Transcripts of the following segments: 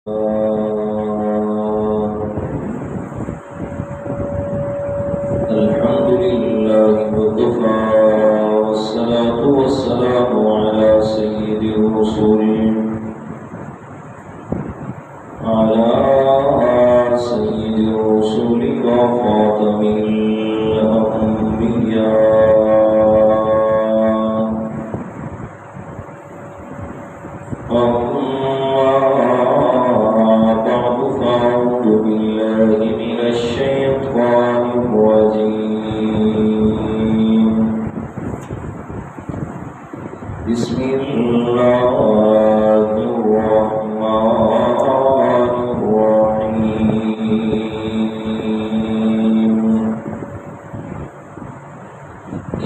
الحمد لله وكفى والصلاة والسلام على سيد الرسل وخاتم الأنبياء. أما بعد فأعوذ بالله من الشيطان الرجيم. بسم الله الرحمن الرحيم.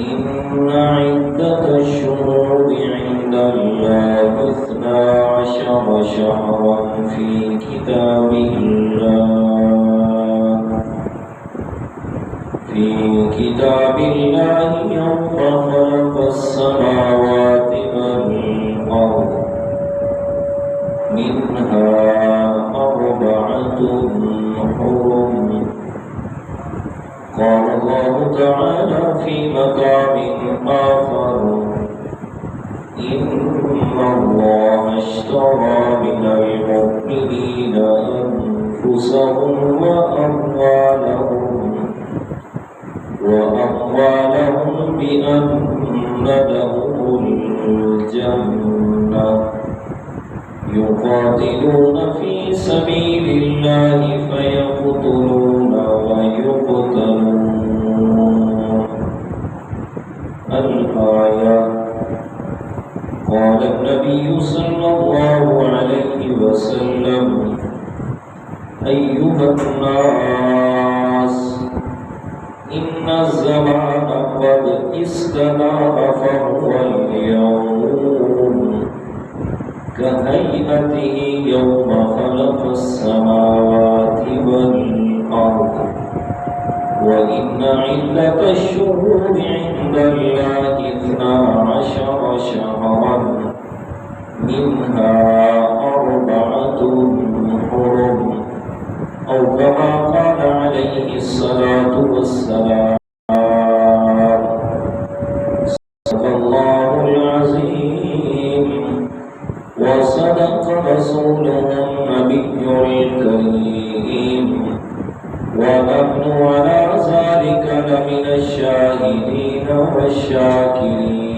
إن عدة الشهور عند الله 12 شهرا في كتاب الله يوم خلق السماوات والأرض منها 4 حرم. قال الله تعالى في مقام آخر: إن الله اشترى من المؤمنين أنفسهم وأموالهم بأن لهم الجنة يقاتلون في سبيل الله فيقتلون ويقتلون. الآية. قال النبي صلى الله عليه وسلم: أيها الناس، إن الزمان قد استدار فهو اليوم كهيئته يوم خلق السماوات والأرض. وإن عدة الشهور عند الله 12 شهرا منها 4 حرم، أو كما قال عليه الصلاة والسلام. صدق الله العظيم وصدق رسوله النبي الكريم، ونحن على ذلك لمن الشاهدين والشاكرين،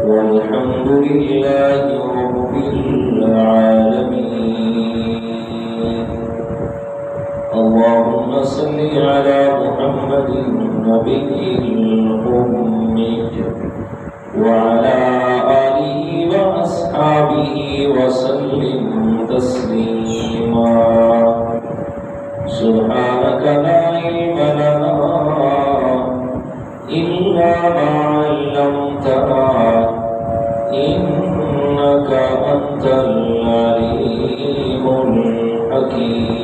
والحمد لله رب العالمين. اللهم صل على محمد النبي الأمي وعلى آله وأصحابه وسلم تسليما. سبحانك لا علم لنا إلا ما علمتنا إنك أنت العليم الحكيم.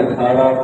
18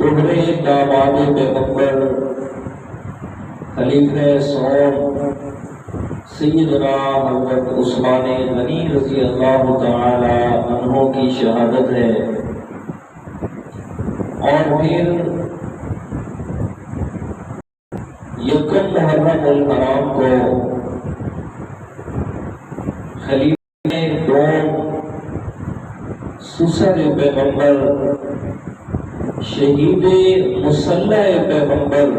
دوہرے داماد پیغمبر خلیفہ سوم سیدنا حضرت عثمان غنی رضی اللہ تعالی عنہ کی شہادت ہے، اور پھر یکم محرم الحرام کو خلیفہ دوم سسر پیغمبر شہید مسلح پیغمبر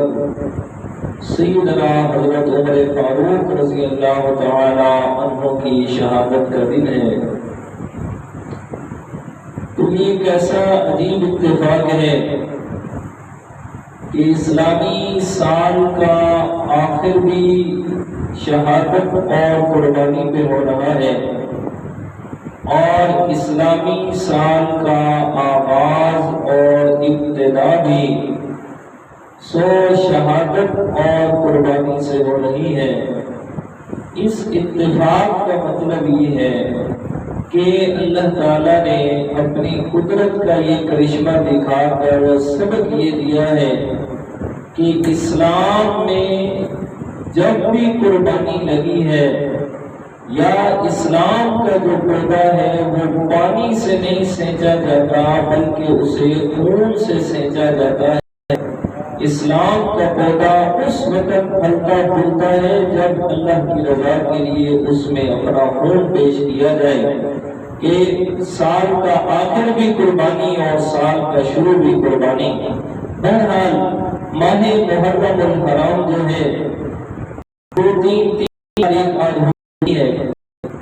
سیدنا حضرت عمر فاروق رضی اللہ تعالی عنہ کی شہادت کا دن ہے۔ تو یہ کیسا عجیب اتفاق ہے کہ اسلامی سال کا آخر بھی شہادت اور قربانی پہ ہو رہا ہے، اور اسلامی سال کا آغاز اور ابتدا بھی شہادت اور قربانی سے ہو رہی ہے۔ اس اتفاق کا مطلب یہ ہے کہ اللہ تعالیٰ نے اپنی قدرت کا یہ کرشمہ دکھا کر سبق یہ دیا ہے کہ اسلام میں جب بھی قربانی لگی ہے یا اسلام کا جو پودا ہے وہ پانی سے نہیں سینچا جاتا بلکہ اسے خون سے سینچا جاتا ہے۔ اسلام کا پودا اس وقت پھلتا پھولتا ہے جب اللہ کی رضا کے لیے اس میں اپنا خون پیش کیا جائے، کہ سال کا آخر بھی قربانی اور سال کا شروع بھی قربانی۔ بہرحال ماہ محرم الحرام جو ہے وہ تین تاریخ آج ہوئی ہے۔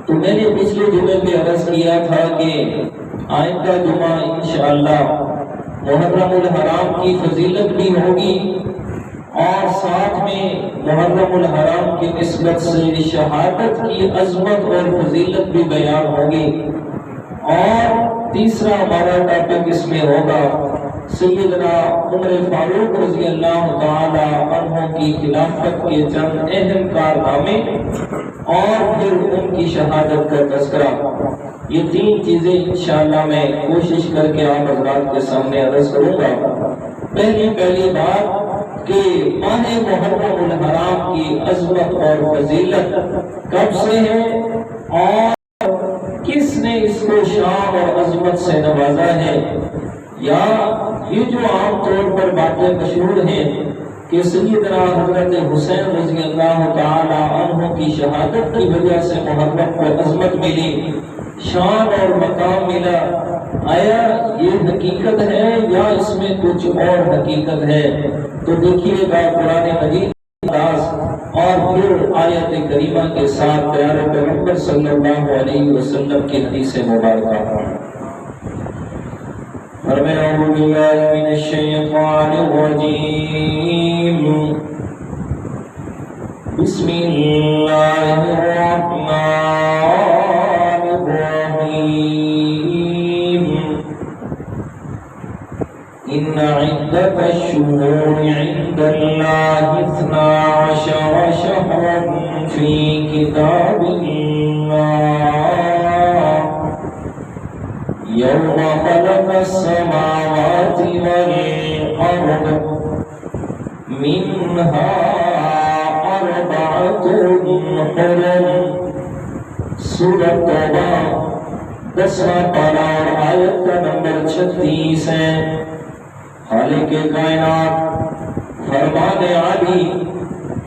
تو میں نے پچھلے جمعے پہ عرض کیا تھا کہ آئندہ جمعہ انشاءاللہ محرم الحرام کی فضیلت بھی ہوگی، اور ساتھ میں محرم الحرام کی نسبت سے شہادت کی عظمت اور فضیلت بھی بیان ہوگی، اور تیسرا ہمارا ٹاپک اس میں ہوگا سیدنا عمر فاروق رضی اللہ تعالی عنہ کی خلافت کے چند اہم کارنامے اور پھر ان کی شہادت کا تذکرہ۔ یہ تین چیزیں انشاءاللہ میں کوشش کر کے آپ حضرات کے سامنے عرض کروں گا۔ پہلی بات کہ ماہ محرم الحرام کی عظمت اور فضیلت کب سے ہے اور کس نے اس کو شان اور عظمت سے نوازا ہے، یا یہ جو عام طور پر باتیں مشہور ہیں کہ سیدنا حضرت حسین رضی اللہ تعالی عنہ کی شہادت کی وجہ سے محرم کو عظمت ملی، شان اور مقام ملا، آیا یہ حقیقت ہے یا اس میں کچھ اور حقیقت ہے؟ تو دیکھیے گا قرآن مجید اور پھر آیت کریمہ کے ساتھ پیارے پیغمبر صلی اللہ علیہ وسلم کی حدیث مبارکہ۔ فرمایا اعوذ باللہ من الشیطان الرجیم، بسم اللہ الرحمن الرحیم، ان عدت الشہور عند اللہ 12 شہرا فی کتاب اللہ یوم خلق السماوات والارض منها 4 حرم۔ سورۃ توبہ 10واں پارہ آیت کا نمبر 36 ہے۔ خالق کائنات فرمان علی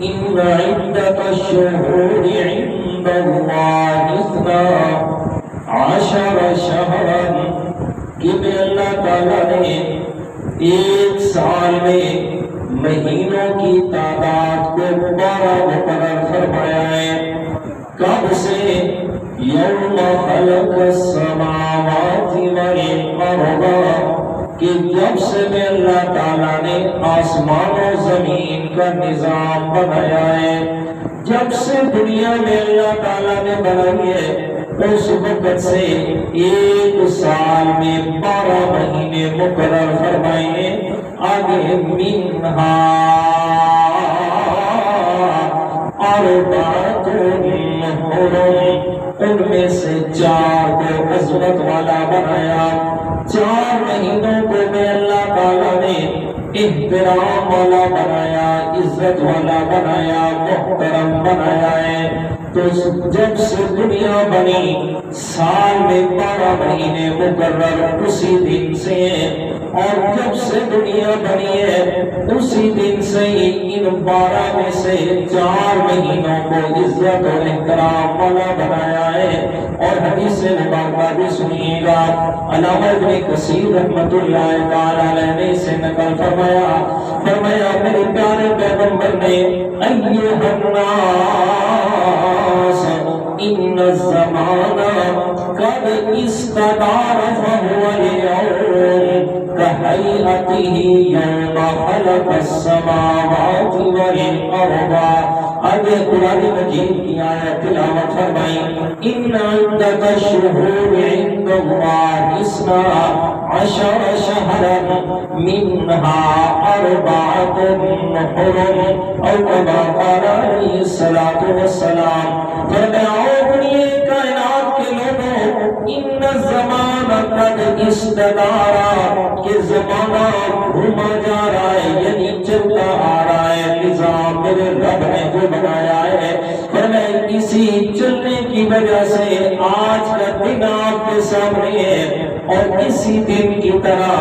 ان عدت الشہور عند اللہ 12 شہرا، کہ اللہ تعالیٰ نے ایک سال میں مہینوں کی تعداد کو 12 مقرر فرمایا ہے۔ کب سے؟ یوم خلق السماوات والارض، کہ جب سے میں اللہ تعالیٰ نے آسمان و زمین کا نظام بنایا ہے، جب سے دنیا میں اللہ تعالیٰ نے بنائی ہے اس وقت سے ایک سال میں 12 مہینے مقرر فرمائے۔ آگے منہا 4 حرم، ان میں سے 4 کو عظمت والا بنایا۔ 4 مہینوں کو میں اللہ تعالیٰ نے احترام والا بنایا، عزت والا بنایا، محترم بنایا ہے۔ تو جب سے دنیا بنی سال میں 12 مہینے مقرر اسی دن سے ہیں، اور جب سے دنیا بنی ہے اسی دن سے ہی ان 12 میں سے 4 مہینوں کو عزت اور احترام والا بنایا ہے۔ اور حدیث مبارکہ بھی سنیے گا، علامہ ابن کثیر رحمۃ اللہ تعالی علیہ نے اسے نقل فرمایا میرے پیارے پیغمبر نے ایھا الناس ان الزمان قد استدار فهو اليوم كهيئته يوم خلق السماوات والارض۔ آگے قرآن مجید کی آیت تلاوت فرمائی، ان عدت الشہور عند اللہ 12 شہرا منها 4 حرم، او کما قال علیہ الصلوۃ والسلام۔ فرمایا اپنی کائنات کے لوگوں، ان الزمان قد استدارا، کہ زمانہ گھوما جا رہا ہے، یعنی چلتا آ رہا ہے، نظام میرے رب نے جو بنایا ہے۔ فرمایا اسی چلنے کی وجہ سے آج کا دن آپ کے سامنے ہے، اور اسی دن کی طرح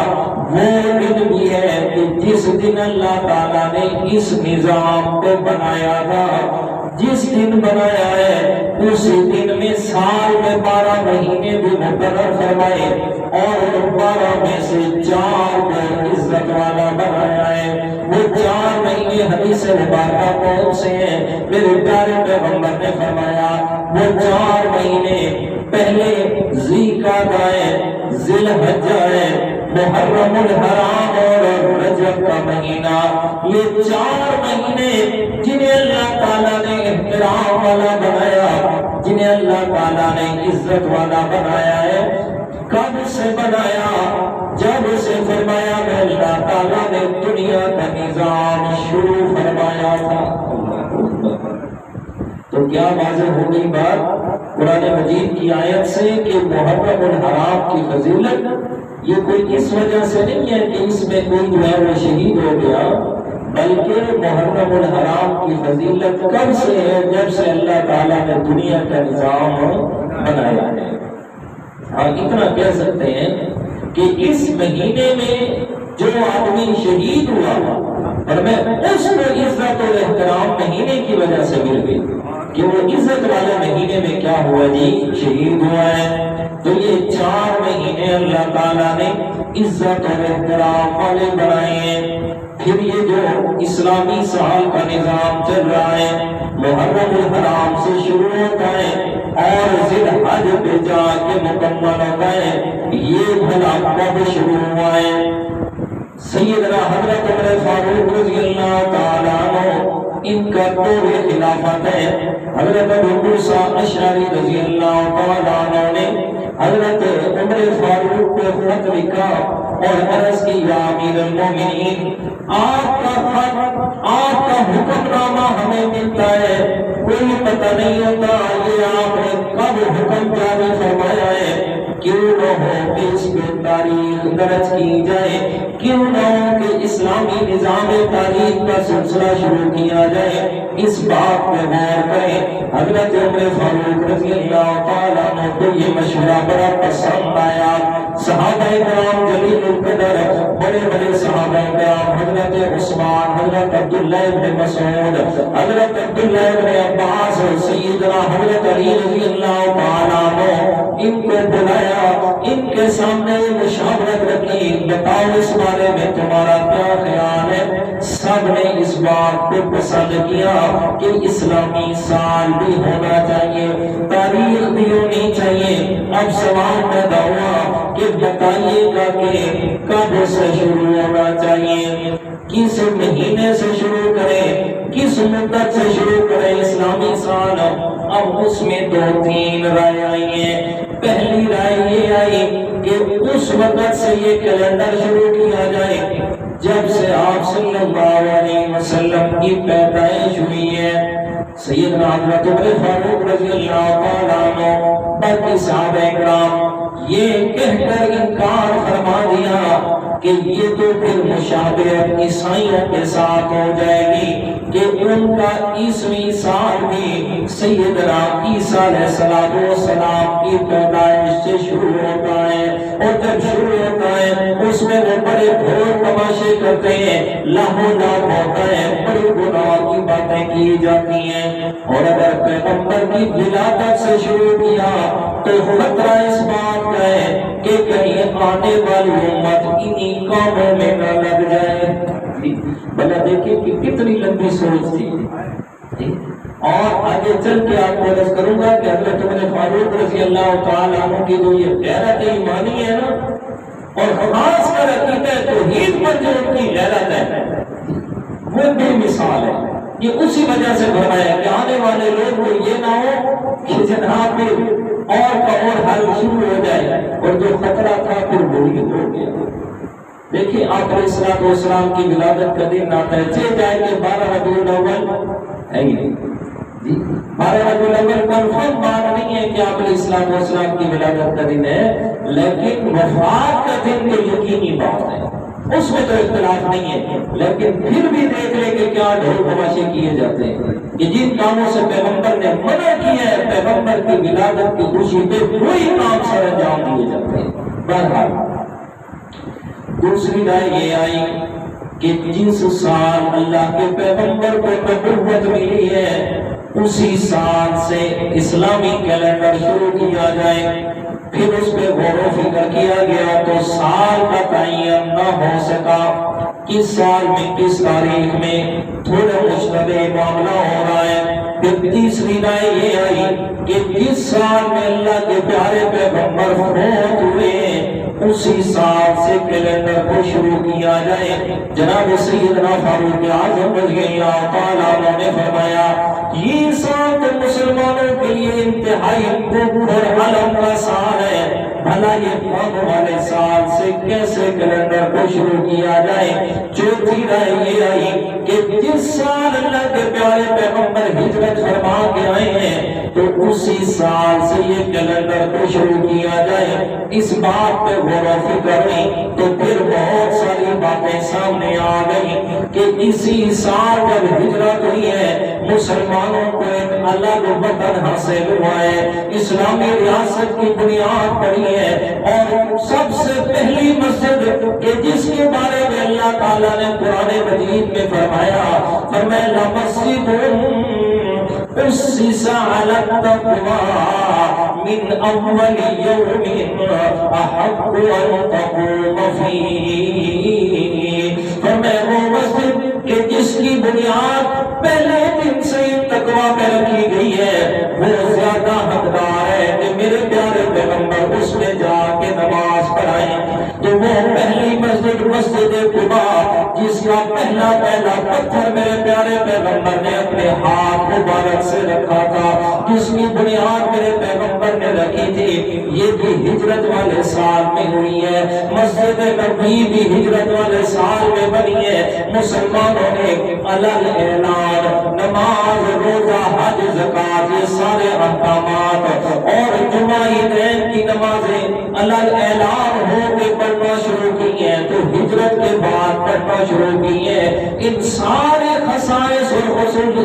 وہ دن بھی ہے کہ جس دن اللہ تعالیٰ نے اس نظام کو بنایا تھا، جس دن بنایا ہے اسی دن میں سال میں 12 مہینے بھی مقرر فرمائے، اور 12 میں سے 4 کو عزت والا بنایا ہے۔ وہ 4 مہینے حدیث مبارکہ کون سے ہیں؟ میرے پیارے پیغمبر نے فرمایا وہ 4 مہینے پہلے ذی قعدہ ہے، ذی الحجہ ہے، محرم الحرام اور رجب کا مہینہ، یہ 4 مہینے جنہیں اللہ تعالیٰ نے احترام والا بنایا، جنہیں اللہ تعالیٰ نے عزت والا بنایا ہے۔ کب سے بنایا؟ جب سے فرمایا میں اللہ تعالیٰ نے دنیا کا نظام شروع فرمایا تھا۔ تو کیا واضح ہو گئی بات قرآن مجید کی آیت سے کہ محرم الحرام کی فضیلت یہ کوئی اس وجہ سے نہیں ہے کہ اس میں کوئی جو ہے وہ شہید ہو گیا، بلکہ محرم الحرام کی فضیلت کب سے ہے؟ جب سے اللہ تعالیٰ نے دنیا کا نظام بنایا ہے۔ ہاں اتنا کہہ سکتے ہیں کہ اس مہینے میں جو آدمی شہید ہوا اور میں اس کو عزت اور احترام مہینے کی وجہ سے مل گئی کہ وہ عزت والے مہینے میں کیا ہوا جی؟ شہید ہوا ہے۔ تو یہ 4 مہینے اللہ تعالیٰ نے عزت اور احترام والے بنائے ہیں۔ پھر یہ جو اسلامی سال کا نظام چل رہا ہے محرم الحرام سے شروع ہوتا ہے اور ذی الحج پہ جا کے مکمل ہوتا ہے، یہ بھلا کب شروع ہوا ہے؟ سیدنا حضرت عمر فاروق رضی اللہ تعالیٰ عنہ ان کا دور خلافت ہے۔ حضرت ابو موسیٰ اشعری رضی اللہ تعالیٰ عنہ نے حضرت عمر فاروق کو خط لکھا اور عرض کی یا امیر المومنین، آپ کا خط، آپ کا حکم نامہ ہمیں ملتا ہے، کوئی پتہ نہیں ہوتا یہ آپ نے کب حکم جاری فرمایا ہے، کیوں نہ ہو کہ اس پہ تاریخ درج کی جائے، کیوں نہ ہو کہ اسلامی نظام تاریخ کا سلسلہ شروع کیا جائے، اس بات پہ غور کریں۔ حضرت عمر فاروق رضی اللہ تعالیٰ عنہ کو یہ مشورہ بڑا پسند آیا۔ صحابہ کرام جلیل القدر بڑے بڑے صحابہ کرام حضرت عثمان، حضرت عبداللہ ابن مسعود، حضرت عبداللہ ابن عباس، سیدنا حضرت علی رضی اللہ تعالیٰ عنہ، ان کو بلایا، ان کے سامنے مشاورت رکھی، بتاؤ اس بارے میں تمہارا کیا خیال ہے؟ سب نے اس بات کو پسند کیا کہ اسلامی سال بھی ہونا چاہیے، تاریخ بھی ہونی چاہیے۔ اب سوال پیدا ہوا کہ بتائیے گا کہ کب سے شروع ہونا چاہیے، کس مہینے سے شروع کریں، کس مدت سے شروع کریں اسلامی سال؟ اب اس میں 2-3 رائے آئی ہیں۔ پہلی رائے یہ آئی کہ اس وقت سے یہ کیلنڈر شروع کیا جائے جب سے آپ صلی اللہ علیہ وسلم کی پیدائش ہوئی ہے۔ سیدنا حضرت عمر فاروق رضی اللہ تعالیٰ عنہ باقی صحابہ کرام یہ کہہ کر انکار فرما دیا کہ یہ تو پھر مشابہت عیسائیوں کے ساتھ ہو جائے گی کہ ان کا 21ویں سال بھی سیدنا عیسیٰ علیہ السلام کی پیدائش سے شروع ہوتا ہے، اور جب شروع ہوتا ہے اس میں وہ بڑے بھول تماشے کرتے ہیں، لاہو لاپ ہوتا ہے، بڑی گناہ کی باتیں کی جاتی ہیں۔ اور اگر پیغمبر کی ولادت سے شروع کیا تو خطرہ اس بات کا ہے کہ کہیں آنے والی امت انہی کاموں میں نہ لگ جائے۔ بھلا دیکھیں کہ کتنی لمبی سوچ تھی۔ اور آگے چل کے آپ کو عرض کروں گا کہ حضرت عمر فاروق رضی اللہ تعالیٰ عنہ کی جو یہ غیرت ایمانی ہے نا، اور خاص کر عقیدہ توحید پر جو ان کی غیرت ہے وہ بے مثال ہے۔ یہ اسی وجہ سے فرمایا کہ آنے والے لوگ کو یہ نہ ہو کہ جناب اور کا اور حل شروع ہو جائے، اور جو خطرہ تھا پھر وہی ہو گیا۔ دیکھیں آپ علیہ الصلوۃ والسلام کی ولادت کا دن آتا ہے، چلے جائے کہ 12 ربیع الاول ہے ہی نہیں جی، 12 ربیع الاول کنفرم بات نہیں ہے کہ آپ علیہ الصلوۃ والسلام کی ولادت کا دن ہے، لیکن وفات کا دن تو یقینی بات ہے، اس میں تو اختلاف نہیں ہے۔ لیکن پھر بھی دیکھ لیں کہ کیا ڈھول تماشے کیے جاتے ہیں کہ جن کاموں سے پیغمبر نے منع کیا ہے، پیغمبر کی ولادت کی خوشی پہ وہی کام سر انجام دیے جاتے ہیں۔ بہرحال دوسری رائے یہ آئی کہ جس سال اللہ کے پیغمبر کو نبوت ملی ہے اسی سال سے اسلامی کیلنڈر شروع کیا جائے۔ پھر اس پہ غور و فکر کیا گیا تو سال کا تعین نہ ہو سکا، کس سال میں کس تاریخ میں، تھوڑا مشتبہ معاملہ ہو رہا ہے۔ پھر تیسری رائے یہ آئی کہ جس سال میں اللہ کے پیارے پیغمبر فوت ہوئے اسی سال سے کیلنڈر کو شروع کیا جائے۔ جناب سیدنا فاروق اعظم رضی اللہ تعالیٰ عنہ نے فرمایا یہ سال تو مسلمانوں کے لیے انتہائی اور علم کا سال ہے، بھلا یہ کون والے سال سے کیسے کیلنڈر کو شروع کیا جائے۔ چوتھی رائے یہ آئی کہ جس سال اللہ کے پیارے پیغمبر ہجرت فرما کے آئے ہیں تو اسی سال سے یہ کیلنڈر کو شروع کیا جائے۔ اس بات پہ غور و فکر ہوئی تو پھر بہت ساری باتیں سامنے آ گئی کہ اسی سال جب ہجرت ہوئی ہے مسلمانوں کو ایک الگ وطن حاصل ہوا ہے، اسلامی ریاست کی بنیاد پڑی ہے، اور سب سے پہلی مسجد کہ جس کے بارے میں اللہ تعالیٰ نے قرآن مجید میں فرمایا لَمَسْجِدٌ أُسِّسَ عَلَى التَّقْوَىٰ مِنْ أَوَّلِ يَوْمٍ أَحَقُّ أَن تَقُومَ فِيهِ۔ فرمایا وہ مسجد کہ جس کی بنیاد پہلے دن سے تقویٰ پہ رکھی گئی ہے وہ زیادہ حقدار ہے کہ میرے پیارے پیغمبر اس میں جا کے نماز پڑھائیں۔ تو وہ پہلی مسجد مسجد قباء جس کا پہلا پتھر میرے پیارے پیغمبر نے اپنے ہاتھ مبارک سے رکھا تھا، جس کی بنیاد میرے پیغمبر نے رکھی تھی، یہ بھی ہجرت والے سال میں ہوئی ہے۔ مسجد نبوی بھی ہجرت والے سال میں بنی ہے۔ مسلمانوں نے الگ اعلان نماز روزہ حج زکات یہ سارے احکامات اور جمعہ عیدین کی نمازیں الگ اعلان ہو کے پڑھنا شروع کی ہیں، تو ہجرت کے بعد پڑھنا شروع کی ہے۔ ان سارے خصائص اور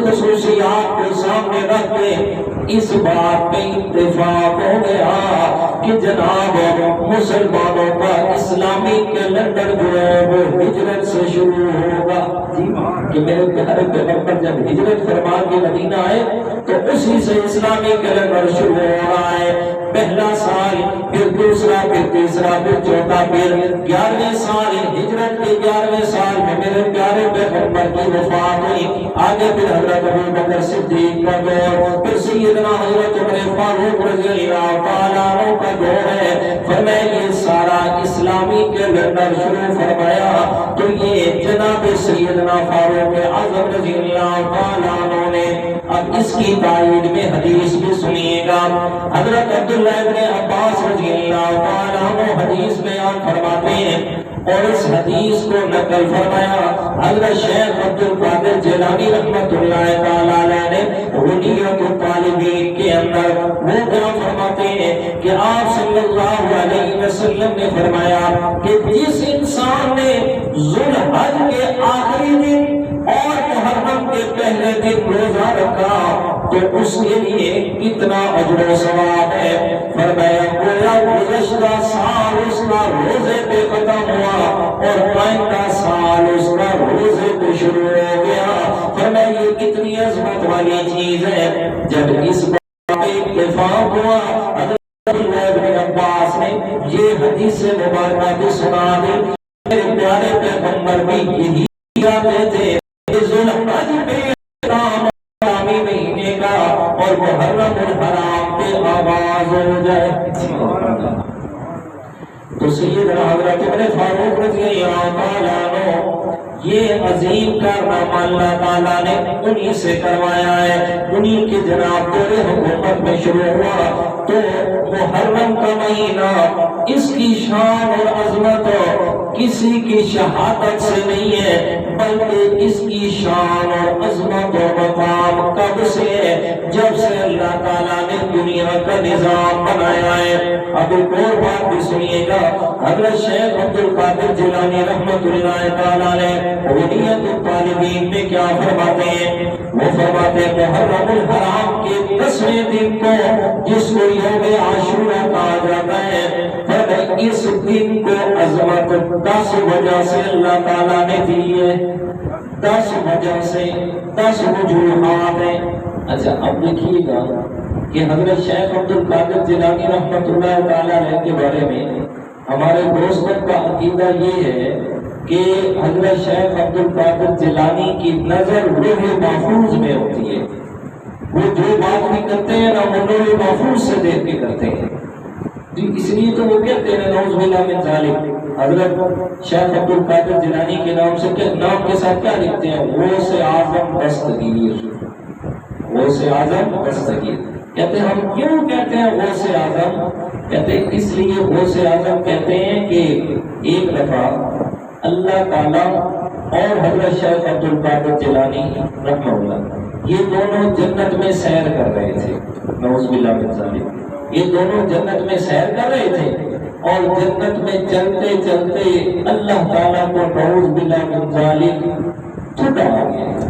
خصوصیات کو سامنے رکھ کے اس بات پہ اتفاق ہو گیا کہ جناب مسلمانوں کا اسلامی کیلنڈر جو ہے وہ ہجرت سے شروع ہوگا۔ کہ میرے پیارے پیغمبر جب ہجرت فرما کے مدینہ آئے تو اسی سے اسلامی کیلنڈر شروع ہو رہا ہے۔ پہلا سال، پھر دوسرا، پھر تیسرا، پھر چوتھا، پھر 11ویں سال، ہجرت کے 11ویں سال میں میرے پیارے پیغمبر کی وفات ہوئی۔ آگے پھر حضرت ابوبکر صدیق کا دور، پھر سیدنا حضرت عمر فاروق رضی اللہ تعالیٰ عنہ کا دور ہے۔ فرمایا یہ سارا اسلامی کیلنڈر شروع فرمایا تو یہ جناب سیدنا فاروق اعظم رضی اللہ تعالیٰ عنہ نے اب اس کی تائید میں حدیث بھی سنیے گا۔ حضرت عبداللہ ابن عباس رضی اللہ تعالیٰ عنہ حدیث بیان فرماتے ہیں اور اس حدیث کو نقل فرمایا حضرت شیخ عبد القادر جیلانی رحمۃ اللہ تعالیٰ علیہ نے غنیت الطالبین کے اندر وہ کیا فرماتے ہیں کہ آپ صلی اللہ علیہ وسلم نے فرمایا کہ جس انسان نے ذوالحج کے آخری دن اور محرم کے پہلے دن روزہ رکھا تو اس کے لیے کتنا اجر و ثواب ہے. فرمایا گویا گزشتہ سال اس کا روزے پہ ختم ہوا اور آئندہ سال اس کا روزے پہ شروع ہو گیا. فرمایا یہ کتنی عظمت والی چیز ہے. جب اس بات پہ اتفاق ہوا حضرت ابن عباس نے یہ حدیث مبارکہ بھی سنا دی. میرے پیارے پیغمبر بھی یہی کہتے تھے ذوالحج پہ کامی مہینے کا اور محرم الحرام پہ آواز ہو جائے. تو سیدنا حضرت عمر فاروق رضی اللہ تعالیٰ عنہ یہ عظیم کارنامہ اللہ تعالیٰ نے انہی سے کروایا ہے. انہی کے جناب دور حکومت میں شروع ہوا. تو محرم کا مہینہ اس کی شان اور عظمت کسی کی شہادت سے نہیں ہے بلکہ اس کی شان اور عظمت و مقام کب سے ہے جب سے اللہ تعالیٰ نے دنیا کا نظام بنایا ہے. اب ایک اور بات بھی سنیے گا. حضرت شیخ عبد القادر جیلانی رحمۃ اللہ تعالیٰ نے غنیت الطالبین میں کیا فرماتے ہیں؟ وہ فرماتے ہیں محرم الحرام کے 10ویں دن کو جس کو یوم عاشورہ کہا جاتا ہے اس دن کو عظمت 10 وجہ سے اللہ تعالیٰ نے دی ہے. 10 وجہ سے 10 وجوہات ہیں. اچھا اب دیکھیے گا کہ حضرت شیخ عبد القادر جیلانی رحمۃ اللہ تعالیٰ عنہ کے بارے میں ہمارے دوستوں کا عقیدہ یہ ہے کہ حضرت شیخ عبد القادر جیلانی کی نظر لوح محفوظ میں ہوتی ہے. وہ جو بات بھی کرتے ہیں نا وہ لوح محفوظ سے دیکھ کے کرتے ہیں. اس لیے تو وہ کہتے ہیں نعوذ باللہ من ذالک. حضرت شیخ عبد القادر جیلانی کے نام سے نام کے ساتھ کیا لکھتے ہیں؟ غوث اعظم دستگیر. غوث اعظم دستگیر کہتے ہیں. ہم کیوں کہتے ہیں غوث اعظم؟ کہتے ہیں اس لیے غوث اعظم کہتے ہیں کہ ایک دفعہ اللہ تعالیٰ اور حضرت شیخ عبد القادر جیلانی رحمہ اللہ یہ دونوں جنت میں سیر کر رہے تھے. نعوذ باللہ من ذالک. یہ دونوں جنت میں سیر کر رہے تھے اور جنت میں چلتے چلتے اللہ تعالیٰ کو نعوذ باللہ من ذالک ٹھٹا آ گیا.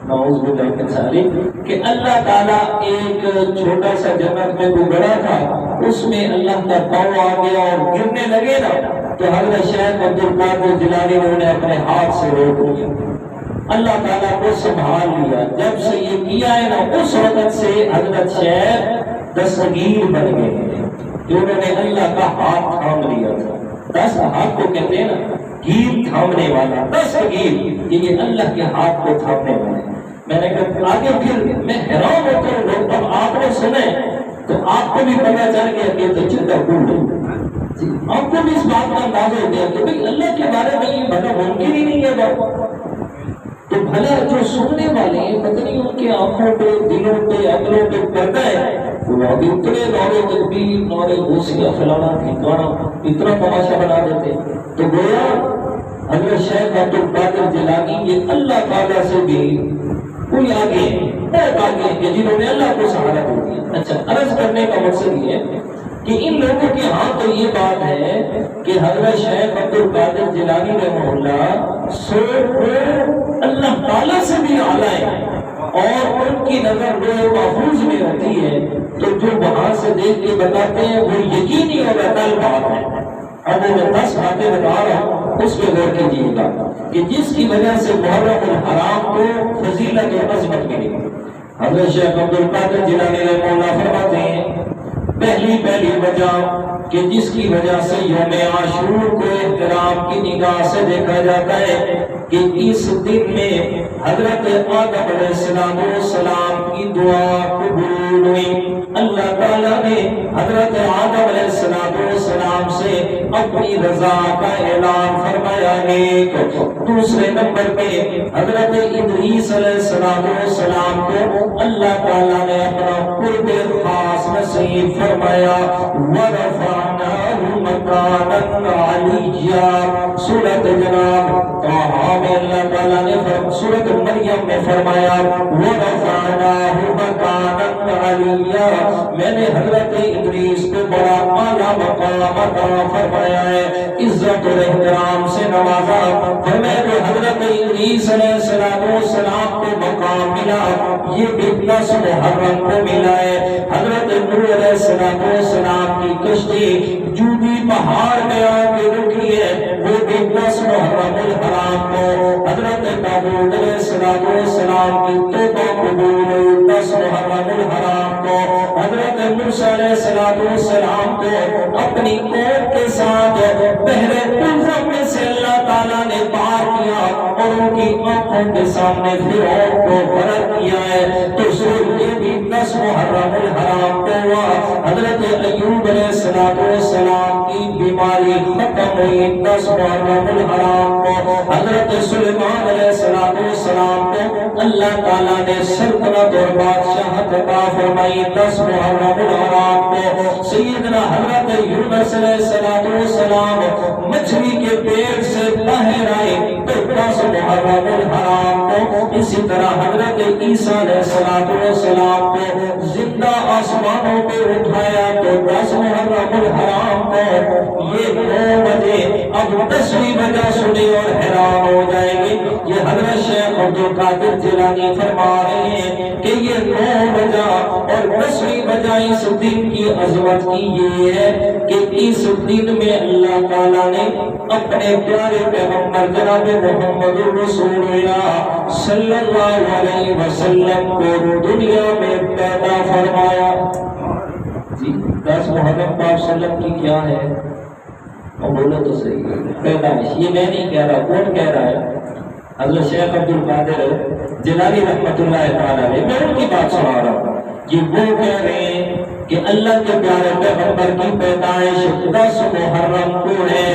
نعوذ باللہ من ذالک کہ اللہ تعالیٰ ایک چھوٹا سا جنت میں گزرا تھا اس میں اللہ کا پاؤں آ گیا اور گرنے لگے نا تو حضرت شیخ عبد القادر جیلانی نے اپنے ہاتھ سے روک لیا. اللہ تعالیٰ کو سنبھال لیا. جب سے یہ کیا ہے نا اس وقت سے حضرت شیخ دستگیر بن گئے ہیں کہ انہوں نے اللہ کا ہاتھ تھام لیا تھا. 10 ہاتھ کو کہتے ہیں نا گیر تھامنے والا. دستگیر یہ اللہ کے ہاتھ کو تھامنے والے. میں نے کہا آگے پھر میں حیران ہوتا ہوں جب آپ نے سنے تو آپ کو بھی پتا چل گیا کہ تو چندہ گھوڑ آپ کو بھی اس بات کا اندازہ ہو گیا کہ بھئی اللہ کے بارے میں یہ بھلا ممکن ہی نہیں ہے بات. تو بھلا جو سننے والے ہیں پتہ نہیں ان کے آنکھوں پہ دلوں پہ عقلوں پہ پڑتا ہے وہ ابھی اتنے نعرے تکبیر نعرے غوثیہ فلانا ٹھکانا اتنا تماشا بنا دیتے. تو گویا حضرت شیخ عبد القادر جیلانی یہ اللہ تعالیٰ سے بھی کوئی آگے بہت آگے کہ جنہوں نے اللہ کو سہارا دے دیا. اچھا عرض کرنے کا مقصد یہ ہے کہ ان لوگوں کے ہاں تو یہ بات ہے کہ حضرت شیخ عبد القادر جیلانی رحمہ اللہ اللہ تعالیٰ سے بھی اعلیٰ ہے اور ان کی نظر لوح محفوظ میں ہوتی ہے. تو جو وہاں سے دیکھ کے بتاتے ہیں وہ یقینی اور عقل بات ہے. اب میں 10 باتیں بتا رہا ہوں اس پہ غور کیجیے گا کہ جس کی وجہ سے محرم الحرام کو فضیلت اور عظمت ملی. حضرت شیخ عبد القادر جیلانی رحمہ اللہ فرماتے ہیں پہلی وجہ کہ جس کی وجہ سے یوم عاشور کو احترام کی نگاہ سے دیکھا جاتا ہے کہ اس دن میں حضرت آدم علیہ السلام کی دعا قبول ہوئی. اللہ تعالیٰ نے حضرت آدم علیہ السلام سے اپنی رضا کا اعلان فرمایا. ایک دوسرے نمبر پہ حضرت ادریس علیہ السلام کو اللہ تعالیٰ نے اپنا قرب خاص نصیب فرمایا. وَرَفَعْنَاهُ مَكَانًا عَلِيًّا سورۃ جناب طٰہٰ میں اللہ تعالیٰ نے سورۃ مریم میں فرمایا وَرَفَعْنَاهُ مقام عطا فرمایا ہے، عزت اور احترام سے نوازا۔ فرمایا جو حضرت ادریس علیہ السلام کو مقام ملا یہ بھی 10 محرم کو ملا ہے۔ حضرت نوح علیہ السلام کی کشتی جودی پہاڑ پہ آ کے رکی ہے، وہ بھی 10 محرم الحرام کو۔ حضرت داؤد علیہ السلام کی توبہ قبول ہوئی 10 محرم الحرام کو۔ حضرت موسیٰ علیہ السلام کو اپنی قوم کے ساتھ بحر الزم میں سے اللہ تعالیٰ نے پار کیا اور ان کی آنکھوں کے سامنے فرعون کو غرق کیا ہے، تو یہ بھی 10 محرم الحرام کو ہوا۔ حضرت ایوب علیہ السلام کی بیماری ختم ہوئی 10 محرم الحرام کو۔ حضرت سلیمان علیہ السلام کو اللہ تعالیٰ نے سلطنت اور بادشاہت عطا فرمائی 10 محرم الحرام کو۔ سیدنا حضرت یونس علیہ السلام مچھلی کے پیٹ سے باہر آئے تو 10 محرم الحرام کو۔ اسی طرح حضرت عیسیٰ علیہ السلام کو زندہ آسمانوں پہ اٹھایا تو 10 محرم الحرام کو۔ یہ 9 بجے اب 10ویں بجہ سنی اور حیران ہو جائیں گے۔ یہ حضرت شیخ عبدالقادر جیلانی فرما رہے ہیں کہ یہ 9 بجہ اور 10ویں بجہ اس دن کی عظمت کی یہ ہے کہ اس دن میں اللہ تعالیٰ نے اپنے پیارے پیغمبر جناب محمد رسول اللہ صلی اللہ علیہ وسلم کو دنیا میں پیدا فرمایا۔ جی 10 محرم پاک وسلم کی کیا ہے؟ اور بولو تو صحیح پیدائش، یہ میں نہیں کہہ رہا، کون کہہ رہا ہے؟ حضرت شیخ عبدالقادر جیلانی رحمۃ اللہ تعالیٰ علیہ، میں ان کی بات سنا رہا ہوں۔ یہ وہ کہہ رہے ہیں کہ اللہ کے پیارے پیغمبر کی پیدائش 10 محرم کو ہے،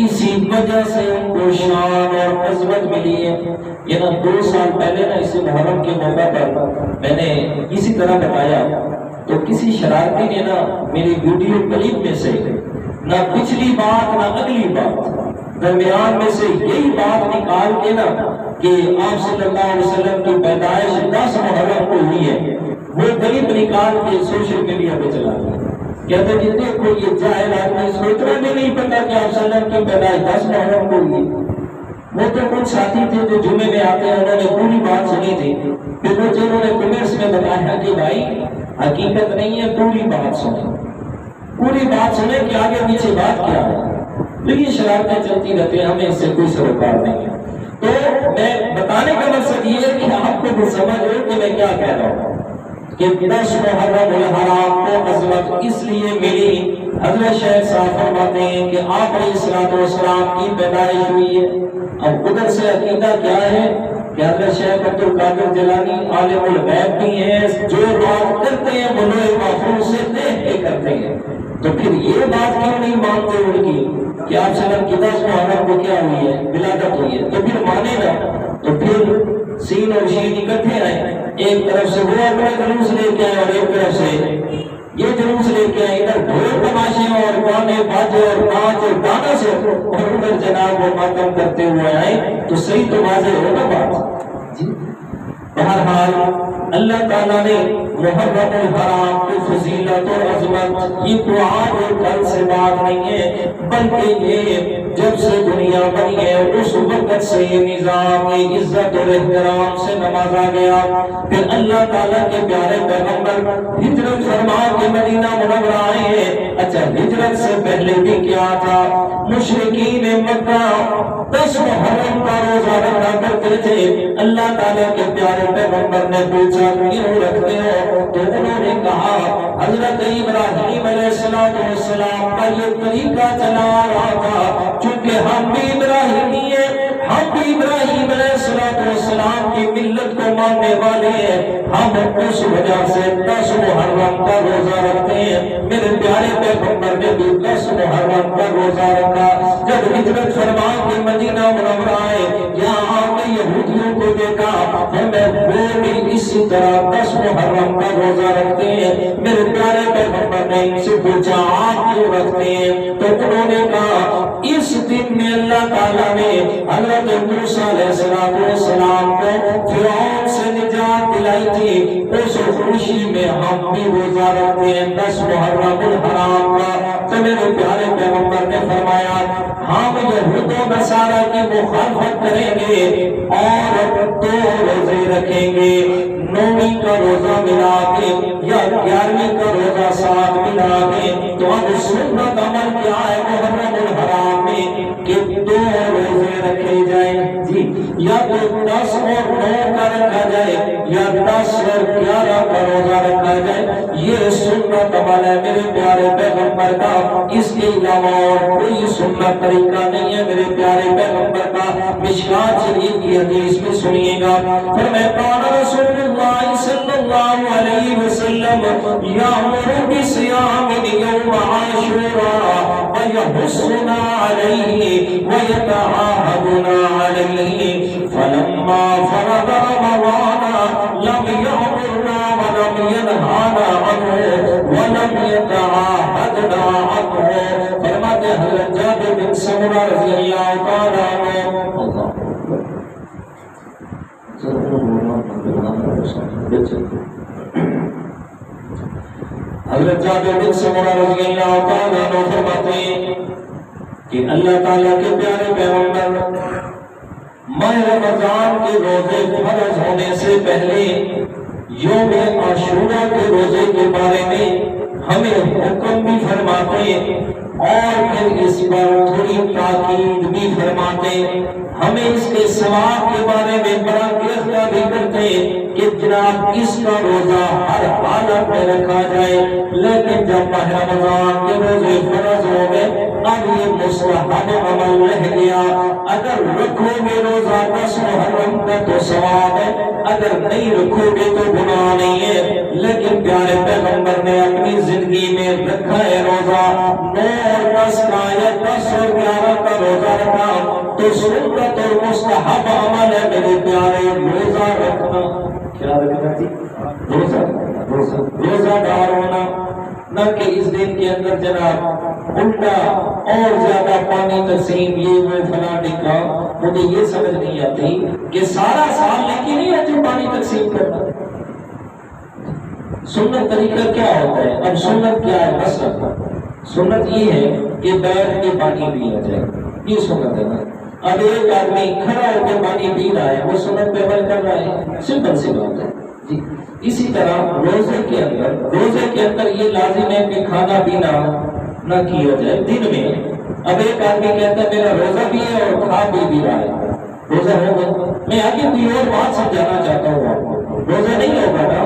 اسی وجہ سے ان کو شان اور عظمت ملی ہے۔ یہ نا 2 سال پہلے نا اسی محرم کے موقع پر میں نے اسی طرح بتایا تو کسی شرارتی نے نا میری ویڈیو کلپ میں سے نہ پچھلی بات نہ اگلی بات درمیان میں سے یہی بات نکال کے نا کہ آپ صلی اللہ علیہ وسلم کی پیدائش 10 محرم کو ہوئی ہے، وہ کلپ نکال کے سوشل میڈیا پہ چلا دیا۔ کہتے ہیں دیکھو یہ جاہل آدمی، اس کو اتنا بھی نہیں پتا کہ آپ صلی اللہ علیہ وسلم کی پیدائش 10 محرم کو ہوئی۔ وہ تو کچھ ساتھی تھے جو جمعے میں آتے ہیں، انہوں نے پوری بات سنی تھی، پھر وہ انہوں نے کمنٹس میں بتایا کہ بھائی حقیقت نہیں ہے، پوری بات سنیں، پوری بات سنیں کہ آگے پیچھے بات کیا ہے۔ لیکن شرارتیں چلتی رہتی ہیں، ہمیں اس سے کوئی سروکار نہیں ہے۔ تو میں بتانے کا مقصد یہ ہے کہ آپ کو بھی سمجھ ہو کہ میں کیا کہہ رہا ہوں کہ 10 محرم الحرام کو عظمت اس لیے ملی۔ حضرت شیخ صاحب فرماتے ہیں کہ آپ علیہ السلام کی پیدائش ہوئی ہے۔ اب ادھر سے عقیدہ کیا ہے کہ حضرت شیخ عبدالقادر جیلانی عالم الغیب بھی ہیں، جو بات کرتے ہیں وہ لوح محفوظ سے دیکھ کے کرتے ہیں، تو پھر یہ بات کیوں نہیں مانتے ان کی کہ آپ صلی اللہ علیہ وسلم کی 10 محرم کو کیا ہوئی ہے؟ ولادت ہوئی ہے، تو پھر مانے گا۔ تو پھر سین اور شین اکٹھے آئے، ایک طرف سے وہ اپنا جلوس لے کے آئے اور ایک طرف سے یہ جلوس لے کے آئے، ادھر ڈھول تماشے اور گانے باجے اور ناچ اور گانا سے اور ادھر جناب وہ ماتم کرتے ہوئے آئے، تو صحیح تو واضح ہوگا بات جی۔ بہرحال اللہ تعالیٰ نے محرم الحرام کی فضیلت اور عظمت یہ تو آج اور کل سے بات نہیں ہے، بلکہ یہ جب سے دنیا بنی ہے اس وقت سے یہ نظام عزت اور احترام سے نوازا گیا۔ پھر اللہ تعالیٰ کے پیارے پیغمبر ہجرت فرما کے مدینہ منورہ آئے ہیں۔ اچھا ہجرت سے پہلے بھی کیا تھا؟ مشرکین مکہ 10 محرم کا روزہ رکھا کرتے تھے۔ اللہ تعالیٰ کے پیارے پیغمبر نے پوچھا کیوں رکھتے ہو؟ تو انہوں نے کہا حضرت ابراہیم علیہ السلام کا یہ طریقہ چلا آ رہا تھا، چونکہ ہم بھی ابراہیمی ہیں، ہم بھی ابراہیم علیہ السلام کی ملت کو ماننے والے ہیں، ہم اس وجہ سے 10 محرم کا روزہ رکھتے ہیں۔ میرے پیارے پیغمبر نے بھی 10 محرم کا روزہ رکھا۔ جب ہجرت فرما کے مدینہ منورہ آئے، یہاں کے یہودیوں کو دیکھا، ہمیں وہ بھی اسی طرح 10 محرم کا روزہ رکھتے ہیں۔ میرے پیارے پیغمبر نے ان سے پوچھا آپ کیوں رکھتے ہیں؟ تو انہوں نے کہا اس دن میں اللہ تعالیٰ نے حضرت موسیٰ علیہ السلام کو فرعون سے نجات دلائی تھی، اس خوشی میں ہم بھی روزہ رکھتے ہیں 10 محرم الحرام کا۔ تو میرے پیارے پیغمبر نے فرمایا ہم یہود و نصارہ کی مخالفت کریں گے اور 2 روزے رکھیں گے، 9ویں کا روزہ ملا کے یا 11ویں کا روزہ ساتھ ملا کے۔ تو اب سنت عمل کیا ہے محرم الحرام میں کہ 2 روزے رکھے جائیں جی، یا تو 10 اور 9 کا رکھا جائے یا 10 اور 11 کا روزہ رکھا جائے۔ یہ سنت عمل ہے میرے پیارے پیغمبر کا، اس کے علاوہ اور کوئی سنت طریقہ نہیں ہے میرے پیارے پیغمبر کا۔ مشکات شریف کی حدیث میں سنیے گا، فرمایا قال رسول اللہ صلی اللہ علیہ وسلم یامر بصیام یوم عاشوراء ویحثنا علیہ ویتعاہدنا علیہ فلما فرض رمضان لم یامرنا ولم ینہانا عنہ ولم یتعاہدنا عنہ۔ فرماتے حضرت جابر بن سمرہ رضی اللہ تعالیٰ عنہ حضرت جابر بن سمرہ رضی اللہ تعالیٰ عنہ فرماتے ہیں کہ اللہ تعالیٰ کے پیارے پیغمبر ماہ رمضان کے روزے فرض ہونے سے پہلے یوم عاشوراء کے روزے کے بارے میں ہمیں حکم بھی فرماتے اور پھر اس پر تھوڑی تاکید بھی فرماتے، ہمیں اس کے ثواب کے بارے میں بڑا گرفتار بھی کرتے کہ جناب اس کا روزہ ہر حالت میں رکھا جائے۔ لیکن جب ماہ رمضان کے روزے فرض ہو گئے اب یہ مستحب عمل رہ گیا، اگر رکھو گے روزہ 10 محرم کا تو ثواب ہے، اگر نہیں رکھو گے تو گناہ نہیں ہے۔ لیکن پیارے پیغمبر نے اپنی زندگی میں رکھا ہے روزہ 9 اور 10 کا یا 10 اور 11 کا روزہ رکھا تو سنت اور مستحب عمل ہے میرے پیارے روزہ رکھنا۔ کیا رکھنا تھی؟ روزہ دار ہونا، نہ کہ اس دن کے اندر جناب الٹا اور زیادہ پانی تقسیم یہ وہ فلاں ڈکا۔ مجھے یہ سمجھ نہیں آتی کہ سارا سال لیکن نہیں ہے جو پانی تقسیم کرنا۔ سنت طریقہ کیا ہوتا ہے؟ اب سنت کیا ہے؟ بس سنت یہ ہے کہ بیٹھ کے پانی پیا جائے، یہ سنت ہے نا۔ اب ایک آدمی کھڑا ہو کے پانی پی رہا ہے، وہ سنت پہ عمل کر رہا ہے، سمپل سی بات ہے جی۔ اسی طرح روزے کے اندر یہ لازم ہے کہ کھانا پینا نہ کیا جائے دن میں۔ اب ایک آدمی کہتا ہے میرا روزہ بھی ہے اور کھا بھی رہا ہے، روزہ ہوگا؟ میں آگے کوئی اور بات سمجھانا چاہتا ہوں آپ کو، روزہ نہیں ہوگا نا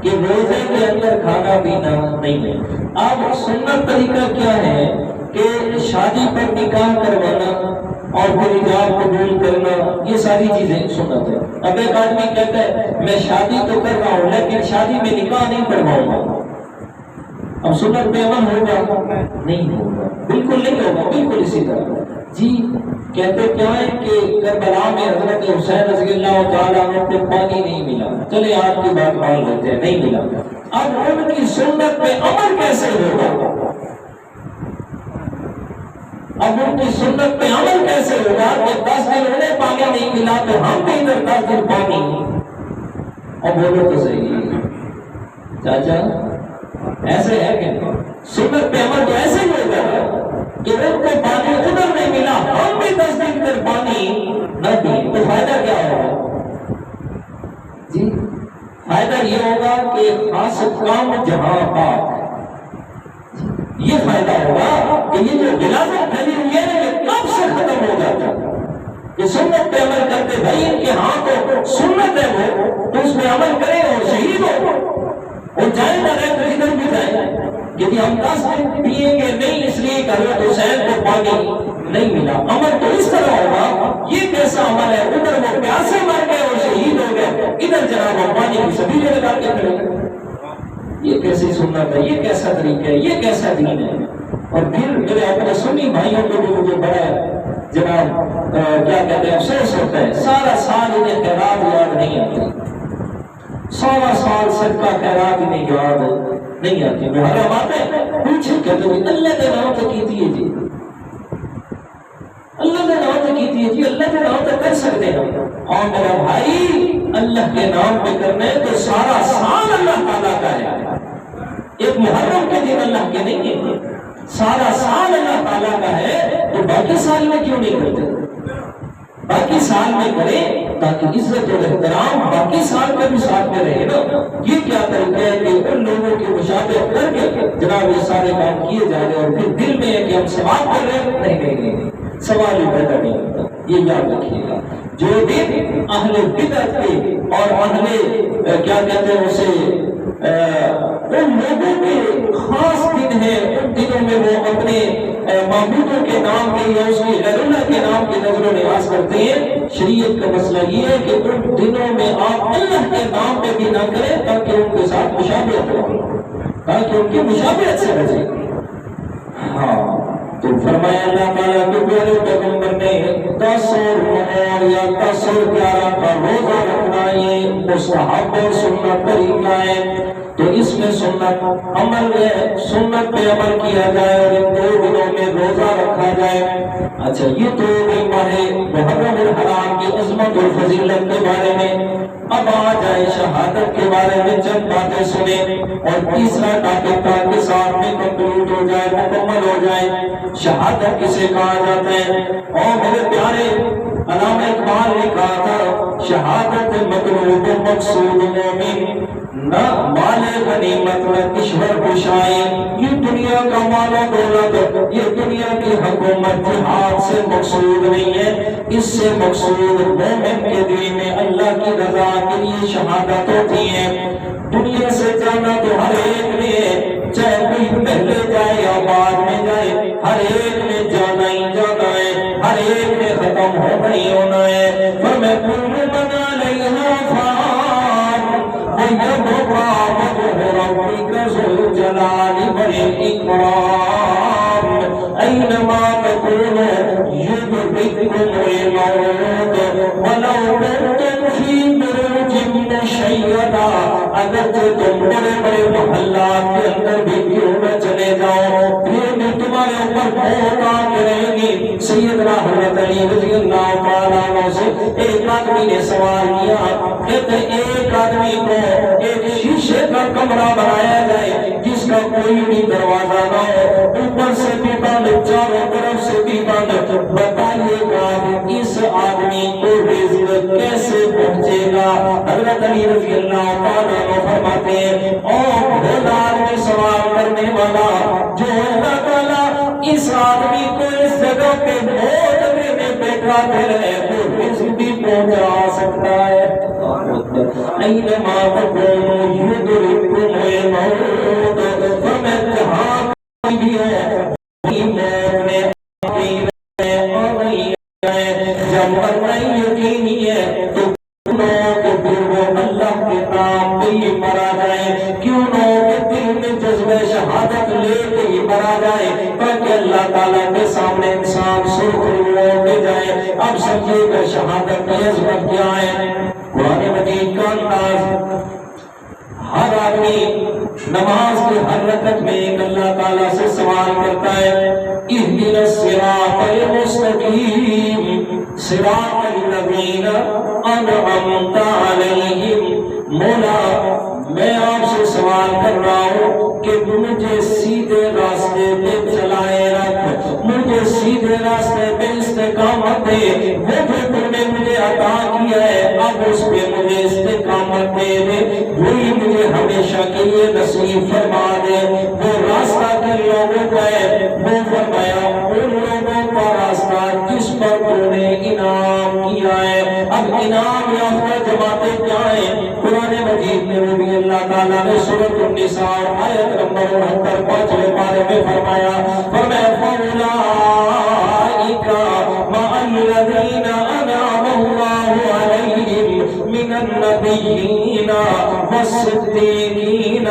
کہ روزے کے اندر کھانا پینا نہیں ہے۔ اب سنت طریقہ کیا ہے کہ شادی پر نکاح کروانا اور پھر حجاب قبول کرنا، یہ ساری چیزیں سنت ہے۔ اب ایک آدمی کہتا ہے میں شادی تو کر رہا ہوں لیکن شادی میں نکاح نہیں پڑھواؤں گا، اب سنت پہ عمل ہوگا؟ نہیں ہوگا، بالکل نہیں ہوگا، بالکل اسی طرح جی۔ کہتے کیا ہے کہ کربلا میں حضرت حسین رضی اللہ تعالیٰ عنہ کو پانی نہیں ملا، چلے آپ کی بات مان لیتے ہیں نہیں ملا، اب ان کی سنت پہ عمل کیسے ہوگا؟ اب ان کی سنت پہ عمل کیسے ہوگا کہ 10 دن انہیں پانی نہیں ملا تو ہم بھی ادھر 10 دن پانی؟ اور بولو تو صحیح چاچا، ایسے ہے کہ سنت پہ عمل تو ایسے ہی ہوگا کہ ان کو پانی ادھر نہیں ملا ہم بھی 10 دن تک پانی نہ پیے تو فائدہ کیا ہوگا جی؟ فائدہ یہ ہوگا کہ خاص کام جہاں پاک، یہ فائدہ ہوگا کہ یہ جو غلاظت پھیلی ہوئی ہے یہ کب سے ختم ہو جاتا ہے کہ سنت پہ عمل کرتے بھائی ان کے ہاں تو سنت ہے وہ تو اس پہ عمل کریں اور شہید ہو اور جائیں نہ رہے تو ادھر بھی جائیں کہ ہم 10 دن پیئیں گے نہیں اس لیے کہ حضرت حسین کو پانی نہیں ملا۔ عمل تو اس طرح ہوگا، یہ کیسا عمل ہے ادھر وہ پیاسے مر گئے اور شہید ہو گئے، ادھر جناب ہم پانی کی سبیلیں لگا کے کھڑے ہیں، یہ کیسی سنت ہے، یہ کیسا طریقہ ہے، یہ کیسا دین ہے؟ اور پھر میرے اپنے سنی بھائیوں کو بھی مجھے بڑا جناب کیا کہتے ہیں افسوس ہوتا ہے، سارا سال انہیں خیرات یاد نہیں آتی، سارا سال صدقہ خیرات انہیں یاد نہیں آتی، محرم آتے پوچھے کہتے ہیں اللہ کے نام تو کی تھی جی، اللہ کے نام سے کی جی اللہ کے نام سے کر سکتے ہیں. اور میرا بھائی اللہ کے نام پہ کرنا ہے تو سارا سال اللہ تعالیٰ کا ہے. ایک محرم کے دن اللہ کے نہیں ہے، سارا سال اللہ تعالیٰ کا ہے. تو باقی سال میں کیوں نہیں کرتے؟ باقی سال میں کریں تاکہ عزت اور احترام باقی سال کا بھی ساتھ میں رہے نا. یہ کیا طریقہ ہے کہ ان لوگوں کی مشابہت کر کے جناب یہ سارے کام کیے جا رہے اور پھر دل میں ہے کہ ہم ثواب کر رہے ہیں؟ نہیں، سوال ہی پیدا نہیں ہوتا. یہ یاد رکھیے گا. جو دن اہل بدعت کے اور اہل کیا کہتے ہیں اسے ان لوگوں کے خاص دن ہے، ان دنوں میں وہ اپنے معبودوں کے نام کے یا اس کی غیر اللہ کے نام کی نظر و نیاز کرتے ہیں. شریعت کا مسئلہ یہ ہے کہ ان دنوں میں آپ اللہ کے نام پہ بھی نہ کریں تاکہ ان کے ساتھ مشابہت ہو، تاکہ ان کی مشابہت سے بچے. ہاں تو فرمایا اللہ تعالیٰ کے پیارے پیغمبر نے 10 اور یا 10 اور 11 کا روزہ رکھنا یہ مستحب اور سنت طریقہ ہے. تو اس میں سنت عمل ہے، سنت پہ عمل کیا جائے اور ان 2 دنوں میں روزہ رکھا جائے. اچھا یہ 2 دن ماہ محرم الحرام کی عظمت اور فضیلت کے بارے میں اب آ جائے شہادت کے بارے میں چند باتیں سنیں اور تیسرا ٹاپک کے ساتھ میں کمپلیٹ ہو جائے، مکمل ہو جائے. شہادت کسے کہا جاتا ہے؟ اور میرے پیارے علامہ اقبال نے کہا تھا شہادت مطلوب مقصود مومن نہ مال غنیمت نہ کشور کشائی. یہ دنیا کا مال و دولت، یہ دنیا کی حکومت جہاد سے مقصود نہیں ہے. اس سے مقصود مومن کے دل میں اللہ کی رضا کے لیے شہادت ہوتی ہے. دنیا سے جانا تو ہر ایک نے، چاہے کوئی پہلے جائے یا بعد میں جائے، ہر ایک نے جانا ہی جانا ہے، ہر ایک نے ختم ہونا ہی ہونا ہے. فَمَا كُلُّ مَنْ عَلَيْهَا فَانٍ وَيَبْقَى وَجْهُ رَبِّكَ ذُو الْجَلَالِ وَالْإِكْرَامِ أَيْنَمَا تَكُونُوا يُدْرِكْكُمُ الْمَوْتُ وَلَوْ كُنتُمْ فِي بُرُوجٍ مُّشَيَّدَةٍ. اگر تم بڑے بڑے محلات کے اندر بھی کیوں نہ چلے جاؤ پھر بھی تمہارے اوپر بہت آگ رہے گی. سیدنا حضرت علی رضی اللہ تعالیٰ عنہ سے ایک آدمی نے سوال کیا، کہتے ایک آدمی کو ایک شیشے کا کمرہ بنایا جائے جس کا کوئی بھی دروازہ نہ ہو، اوپر سے بھی بند چاروں طرف سے بھی بند، بتائیے گا اس آدمی کو رزق کیسے پہنچے گا؟ حضرت علی رضی اللہ تعالیٰ عنہ فرماتے ہیں اور بھولا آدمی سوال کرنے والا جو اللہ تعالیٰ اس آدمی کو اس جگہ پہ موت دینے بیٹھا رہے تو رزق بھی پہنچا سکتا ہے. اینما تکونوا یدرککم الموت. میں جہاں بھی ہے موت میں جب مرنا یقینی ہے تو اللہ کے نام پہ ہی مرا جائے. کیوں نہ ہو کہ دل میں جذبہ شہادت لے کے ہی مرا جائے تاکہ اللہ تعالیٰ کے سامنے انسان سرخرو کے جائے. اب سمجھے کہ شہادت کی عظمت کیا ہے. قرآن مجید کا انداز، ہر آدمی نماز کے ہر رکعت میں ایک اللہ تعالیٰ سے سوال کرتا ہے اہدنا الصراط المستقیم صراط الذین انعمت علیہم. مولا میں آپ سے سوال کر رہا ہوں کہ مجھے سیدھے راستے پہ چلائے رکھ، مجھے سیدھے راستے پہ استقامت دے. وہ جو تم نے مجھے عطا کیا ہے اب اس پہ مجھے استقامت دے دے، وہی مجھے ہمیشہ کے لیے نصیب فرما دے. وہ راستہ کن لوگوں کا ہے؟ وہ فرمایا ان لوگوں کا راستہ جس پر تم نے انعام کیا ہے. اب انعام یافتہ جماعتیں کیا ہیں؟ قرآن مجید میں وہ بھی اللہ تعالیٰ نے سورۃ النساء آیت نمبر 69 5ویں پارے میں فرمایا فَأُولَٰئِكَ مَعَ الَّذِينَ أَنْعَمَ اللَّهُ عَلَيْهِمْ مِنَ النَّبِيِّينَ وَالصِّدِّيقِينَ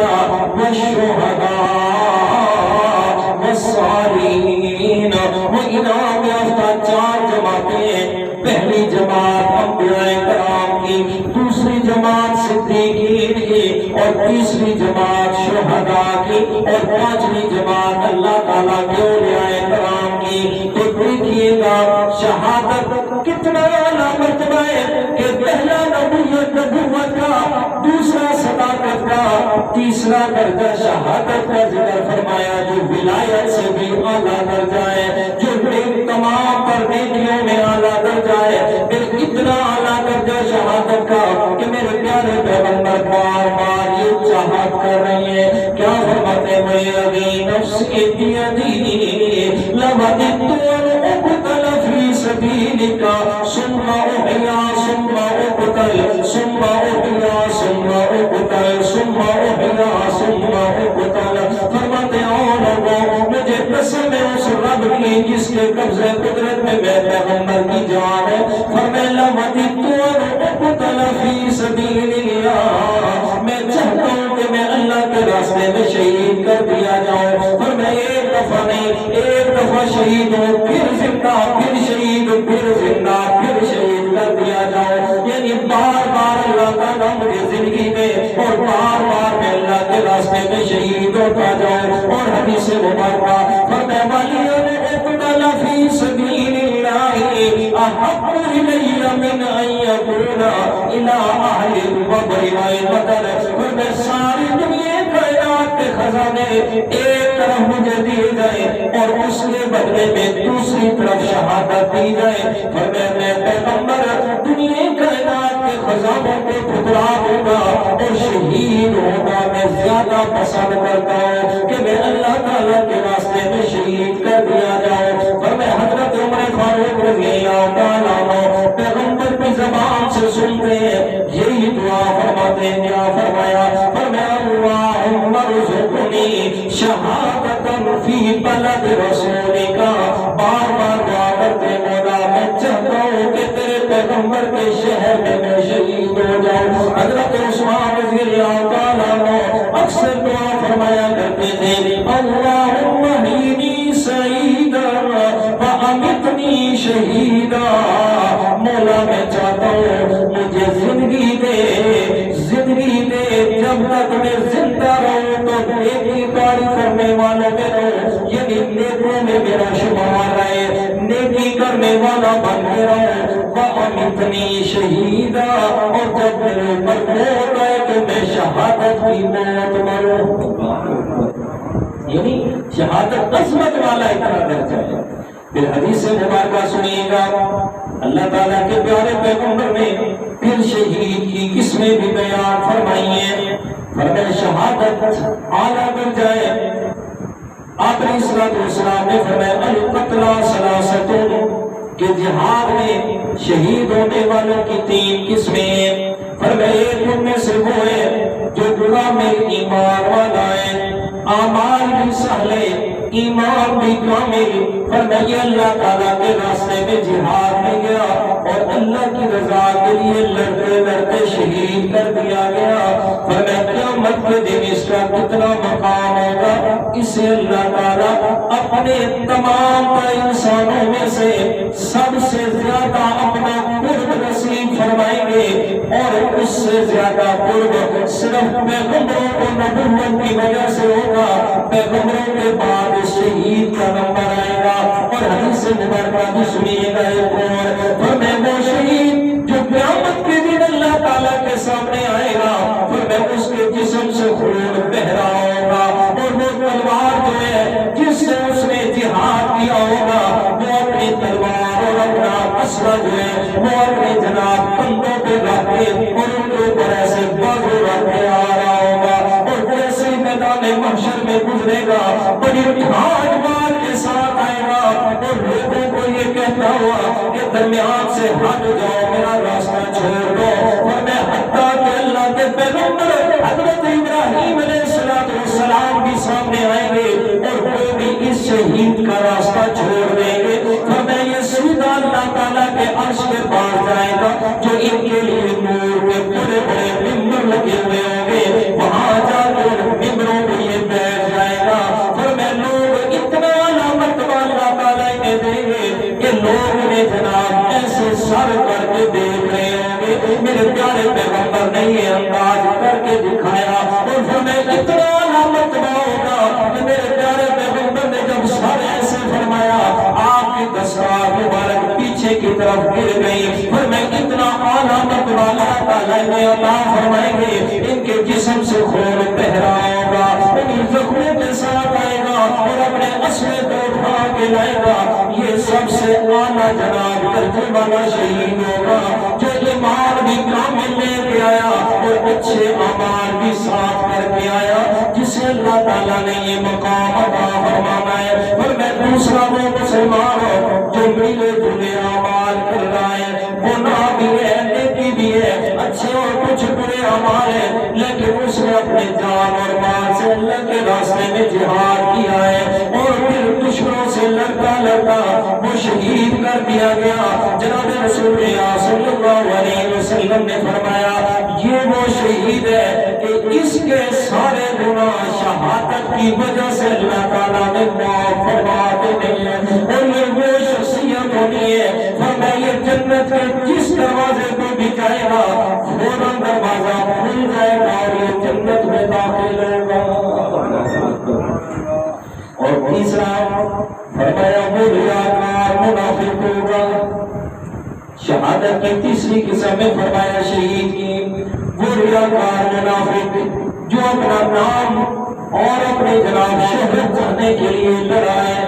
وَالشُّهَدَاءِ والصالحین. وہ انعام یافتہ 4 جماعتیں، پہلی جماعت انبیاء کرام کی، دوسری جماعت صدیقین کی اور تیسری جماعت شہداء کی اور 5ویں جماعت اللہ تعالیٰ کے اولیاء کرام کی. تو دیکھیے سنیے گا شہادت کتنا اعلیٰ مرتبہ ہے کہ پہلا نبوت کا، دوسرا صداقت کا، تیسرا درجہ شہادت کا ذکر فرمایا جو ولایت سے بھی اعلیٰ درجہ ہے، جو تمام پر نیکیوں میں اعلیٰ درجہ ہے، پھر اتنا اعلیٰ درجہ شہادت کا کہ میرے پیارے پیغمبر بار بار یہ چاہت کر رہی ہے، کیا فرماتے ہیں نفسی بیدی لوددت ان اقتل فی سبیلک ثم احیا ثم اقتل ثم احیا ثم اقتل ثم احیا ثم اقتل۔ فرماتے ہیں لوگوں مجھے قسم ہے اس رب کی جس کے قبضے قدرت میں میرے پیغمبر کی جان ہے، فرمایا لوددت ان اقتل فی سبیل اللہ، میں چاہتا ہوں کہ میں اللہ کے راستے میں شہید کر دیا جاؤں، پر میں ایک دفعہ نہیں، ایک دفعہ شہید ہوں پھر زندہ، پھر شہید، پھر زندہ، پھر شہید کر دیا جاؤں، یعنی بار بار اللہ تعالیٰ مجھے زندگی میں اور بار بار میں اللہ کے راستے میں شہید ہوتا جاؤں۔ اور حدیث مبارکہ فرمایا والیان اقتل فی سبیل اللہ احب الی من ان یکون الی اہل البدر والبدر، فرمایا ساری دنیا کائنات کے خزانے ایک طرف مجھے دیے جائے اور اس کے بدلے میں دوسری طرف شہادت دی جائے، فرمایا میں پیغمبر دنیا کائنات کے خزانوں کو ٹھکرا دوں گا اور شہید ہوگا میں زیادہ پسند کرتا ہوں کہ میں اللہ تعالیٰ کے راستے میں شہید کر دیا جاؤں۔ فرمایا حضرت عمر فاروق رضی اللہ تعالیٰ عنہ پیغمبر کی زبان سے سنتے ہیں یہی دعا فرماتے ہیں، کیا فرمایا؟ فرمایا اللہم ارزقنی شہادتا فی بلد رسولک، بار بار دعا کرتے مولا میں چاہتا ہوں کہ تیرے پیغمبر کے شہر میں میں شہید ہو جاؤں۔ حضرت عثمان رضی اللہ تعالیٰ عنہ اکثر دعا فرمایا کرتے تھے اللہم احیینی سعیدا وامیتنی شہیدا، مولا میں چاہتا ہوں مجھے زندگی دے، زندگی دے، جب تک میں زندہ رہوں تو نیکی کاری کرنے والوں میں رہوں، یعنی نیکوں میں میرا شمار رہے، نیکی کرنے والا بن کے رہوں، وامیتنی شہیدا، اور جب میرے اوپر موت آئے تو میں شہادت کی موت مروں، یعنی شہادت عظمت والا اتنا درجہ ہے۔ پھر حدیث مبارکہ سنیے گا، اللہ تعالیٰ کے پیارے پیغمبر نے پھر شہید کی قسمیں بھی بیان فرمائی ہیں، فرمایا شہادت اعلیٰ درجہ ہے۔ آپ علیہ الصلوۃ والسلام نے فرمایا القتلى ثلاثۃ، کہ جہاد میں شہید ہونے والوں کی تین قسمیں ہیں، فرمایا ایک ان میں سے وہ ہے جو کامل ایمان والا ہے، اعمال بھی صالح، ایمان بھی کامل، فرمایا اللہ تعالیٰ کے راستے میں جہاد میں گیا اور اللہ کی رضا کے لیے لڑتے لڑتے شہید کر دیا گیا، فرمایا قیامت کے دن اس کا کتنا مقام ہوگا، اسے اللہ تعالیٰ اپنے تمام انسانوں میں سے سب سے زیادہ اپنا قرب نصیب فرمائیں گے، اور اس سے زیادہ قرب صرف پیغمبروں کو نبوت کی وجہ سے ہوگا، پیغمبروں کے بعد شہید کا نمبر آئے گا۔ اور حدیث مبارکہ بھی سنیے گا ایک اور، فرمایا وہ شہید جو قیامت کے دن اللہ تعالیٰ کے سامنے آئے گا، فرمایا اس کے جسم سے خون بہہ رہا ہوگا، اور وہ تلوار جو ہے جس سے اس نے جہاد کیا ہوگا وہ اپنی تلوار اور اپنا اسلحہ جو ہے وہ اپنے جناب کندھوں پہ رکھ کے اور ان کے اوپر ایسے بازو رکھ کے آ رہا ہوگا، اور جیسے ہی میدان محشر میں گزرے گا بڑی ٹھاٹ بات کے ساتھ آئے گا اور لوگوں کو یہ کہتا ہوا کہ درمیان سے ہٹ جاؤ، میرا راستہ چھوڑ دو، اور میں حتیٰ کہ اللہ کے پیغمبر حضرت ابراہیم علیہ السلام بھی سامنے آئیں گے اور وہ بھی اس شہید کا راستہ چھوڑ دیں گے، فرمایا یہ سیدھا اللہ تعالیٰ کے عرش کے پاس جائے گا جو ان کے لیے نور کے بڑے بڑے ممبر لگے ہوئے ہوں گے، وہاں جا کر ممبروں کو یہ بیٹھ جائے گا، فرمایا لوگ اتنا مرتبہ اللہ تعالیٰ انہیں دیں گے کہ لوگ انہیں جناب ایسے سر کر کے دیکھ رہے ہوں گے، میرے پیارے پیغمبر نے یہ انداز کر کے دکھایا، اور فرمایا اتنا مرتبہ ہوگا کہ میرے پیارے پیغمبر نے جب سر ایسے فرمایا آپ کی دستار طرف گر گئی، اور میں اتنا اعلیٰ مرتبہ اللہ تعالیٰ نے عطا فرمائیں گے، ان کے جسم سے خون بہ رہا ہوگا، ان زخموں کے ساتھ آئے گا اور اپنے اسوے کو اٹھا کے لائے گا۔ یہ سب سے اعلیٰ جناب درجے والا شہید ہوگا، جو ایمان بھی کامل لے کے آیا اور اچھے اعمال بھی ساتھ کر کے آیا، جسے اللہ تعالیٰ نے یہ مقام عطا فرمانا ہے۔ اور میں دوسرا وہ مسلمان ہوں جو ملے جلے اعمال کر رہا ہے، گناہ بھی ہے، نیکی بھی ہے، اچھے اور کچھ برے اعمال ہیں، لیکن اس نے اپنے جان اور مال سے اللہ کے راستے میں جہاد کیا ہے، اور پھر دشمنوں سے لڑتا لڑتا وہ شہید کر دیا گیا۔ جناب رسول اللہ صلی اللہ علیہ وسلم نے فرمایا یہ وہ شہید ہے کہ اس کے سارے گناہ شہادت کی وجہ سے اللہ تعالیٰ نے معاف فرما دیتے ہیں، اور یہ وہ شخصیت ہونی ہے فرمایا یہ جنت کے جس دروازے کو بھی جائے گا فوراً دروازہ کھل جائے گا اور یہ جنت میں داخل ہوگا۔ اور تیسرا فرمایا وہ ریاکار منافق ہوگا۔ شہادت کی تیسری قسم میں فرمایا شہید کی وہ ریاکار منافق جو اپنا نام اور اپنے جناب شہرت چاہنے کے لیے لڑا ہے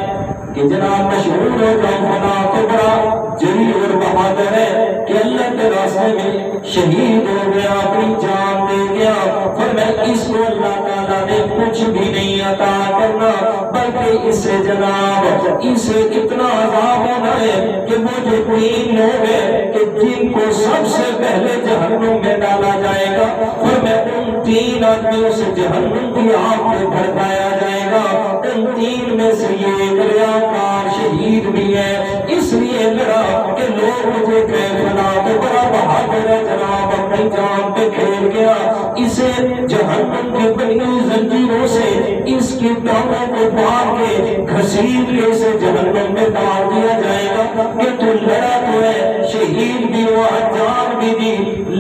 کہ جناب مشہور ہو جاؤ، فلاں تو بڑا جری اور بہادر ہے کہ اللہ کے راستے میں شہید ہو گیا، اپنی جان دے گیا، فرمایا اس کو اللہ تعالیٰ نے کچھ بھی نہیں عطا کرنا، بلکہ اس سے جناب اسے اتنا عذاب ہونا ہے کہ وہ جو تین لوگ ہیں کہ جن کو سب سے پہلے جہنم میں ڈالا جائے گا، فرمایا ان تین آدمیوں سے جہنم کی آگ میں بھڑکایا جائے گا، ان تین میں سے یہ ایک ریاکار شہید بھی ہے، اس لیے لڑا کہ لوگ مجھے کہے فلاں تو بڑا بہادر ہے جناب، اپنی جان پہ کھیل گیا، اسے جہنم کی بنی زنجیروں سے اس کی ٹانگوں کو باندھ کے گھسیٹ کے اسے جہنم میں ڈال دیا جائے گا کہ تو لڑا تو ہے، شہید بھی ہوا، جان بھی دی،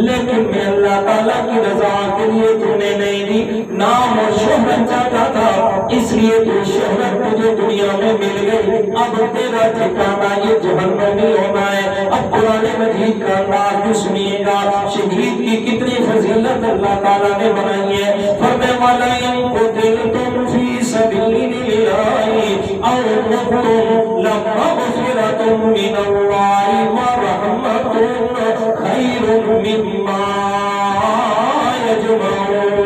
لیکن میں اللہ تعالیٰ کی رضا کے لیے تو نے نہیں دی، نام اور شہرت چاہتا تھا، اس لیے تو شہرت تجھے دنیا میں مل گئی، اب تیرا ٹھکانہ یہ جہنم میں ہونا ہے۔ اب قرآن مجید کا انداز بھی سنیے گا، شہید کی کتنی فضیلت اللہ تعالیٰ نے بنائی ہے۔ فرمانے والا ان کو دل تم فی سبیل اللہ او متم لمغفرۃ من اللہ ورحمۃ خیر مما یجمعون۔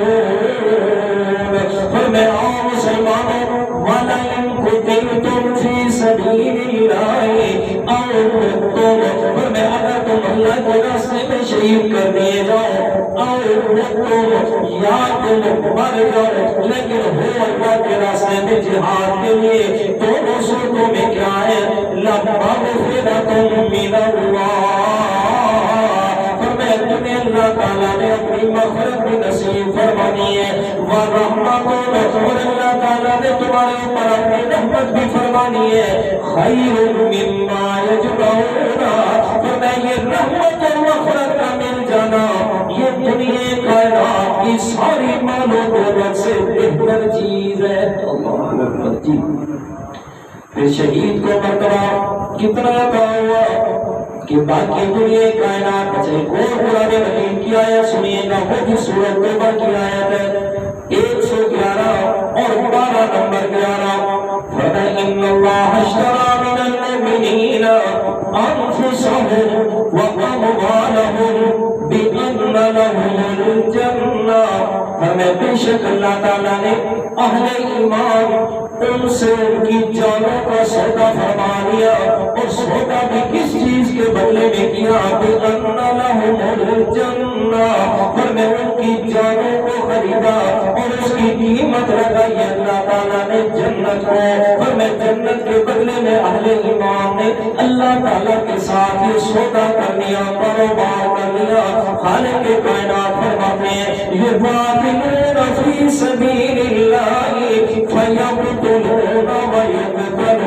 فرمایا مسلمانوں والا ان کو دل تم فی سبیل اللہ او متم، فرمایا اگر تم اللہ کے راستے میں شہید کر دیے جاؤ اور یا تم مر جاؤ لیکن ہو اللہ کے راستے میں جہاد کے لیے، دونوں صورتوں میں کیا ہے لمغفرۃ من اللہ، فرمایا تمہیں اللہ تعالیٰ نے اپنی مغفرت بھی نصیب فرمانی ہے، ورحمۃ اور اللہ تعالیٰ نے تمہارے اوپر اپنی رحمت بھی فرمانی ہے، خیر مما یجمعون، فرمایا یہ رحمت اور مغفرت کا مل جانا یہ دنیا کائنات کی ساری مال و دولت سے بہتر چیز ہے۔ اللہ اکبر جی۔ پھر شہید کو مرتبہ کتنا عطا ہوا کہ باقی دنیا کائنات بچے کو قرآن مجید کی آیت سنیے گا، وہ بھی سورۃ توبہ کی آیت ہے 111 اور 12 نمبر 11، فرمایا ان اللہ اشتری من المؤمنین انفسهم واموالهم بان لهم الجنہ، ہمیں بے شک اللہ تعالیٰ نے اہل ایمان ان سے ان کی جانوں کا سودا فرما لیا، اور سودا بھی کس چیز کے بدلے میں کیا، بِأَنَّ لَهُمُ الْجَنَّةَ، پر میں ان کی جانوں کو خریدا اور اس کی قیمت لگائی اللہ تعالیٰ نے جنت کو، پر میں جنت کے بدلے میں اہل ایمان نے اللہ تعالیٰ کے ساتھ یہ سودا کر لیا، کاروبار کر لیا۔ خالق کائنات فرماتے ہیں یقاتلون فی سبیل اللہ فیقتلون ویقتلون،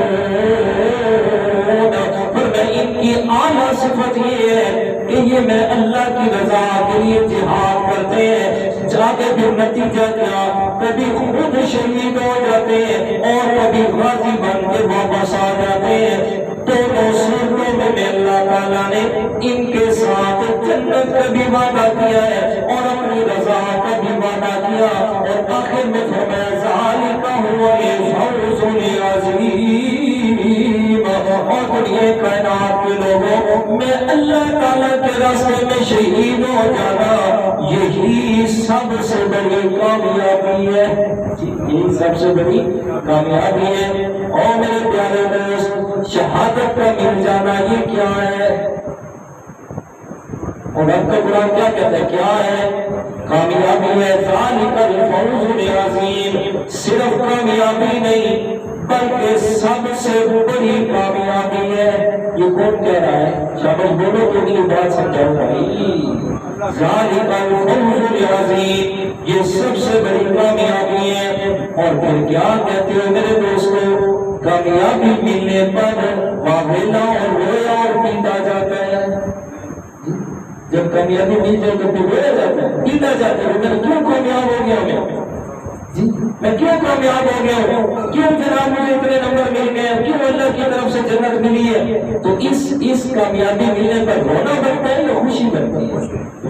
فرمایا ان کی اعلیٰ صفت یہ ہے کہ یہ میں اللہ کی رضا کے لیے جہاد کرتے ہیں، آگے بھی نتیجہ کیا، کبھی خود شہید ہو جاتے ہیں اور کبھی غازی بن کے واپس آ جاتے ہیں۔ دونوں صورتوں میں اللہ تعالیٰ نے ان کے ساتھ جنت کا بھی وعدہ کیا ہے اور اپنی رضا کا بھی وعدہ کیا، اور آخر میں فرمایا ذالک هو الفوز العظیم۔ اور دنیا کائنات کے لوگوں میں اللہ تعالیٰ کے راستے میں شہید ہو جانا یہی سب سے بڑی کامیابی ہے، یہی سب سے بڑی کامیابی ہے۔ اور میرے پیارے دوست، شہادت کا مل جانا یہ کیا ہے؟ اور رب کا قرآن کیا کہتا ہے؟ کیا ہے؟ کامیابی ہے۔ ذالک الفوز العظیم، صرف کامیابی نہیں بلکہ سب سے بڑی کامیابی ہے۔ یہ کون کہہ رہا ہے؟ شامل بولو تو یہ بات سمجھاؤ بھائی۔ ذالک الفوز العظیم، یہ سب سے بڑی کامیابی ہے۔ اور پھر کیا کہتے ہو میرے دوستو؟ کامیابی ملنے پر واویلا اور رویا اور پیٹا جاتا ہے۔ جب کامیابی مل جائے تو پھر رویا جاتا ہے، پیٹا جاتا ہے۔ میں کیوں کامیاب ہو گیا میں؟ جی میں کیوں کامیاب ہو گیا ہوں؟ کیوں جناب مجھے اتنے نمبر مل گئے؟ کیوں اللہ کی طرف سے جنت ملی ہے؟ تو اس کامیابی ملنے پر رونا بنتا ہے یا خوشی بنتی ہے؟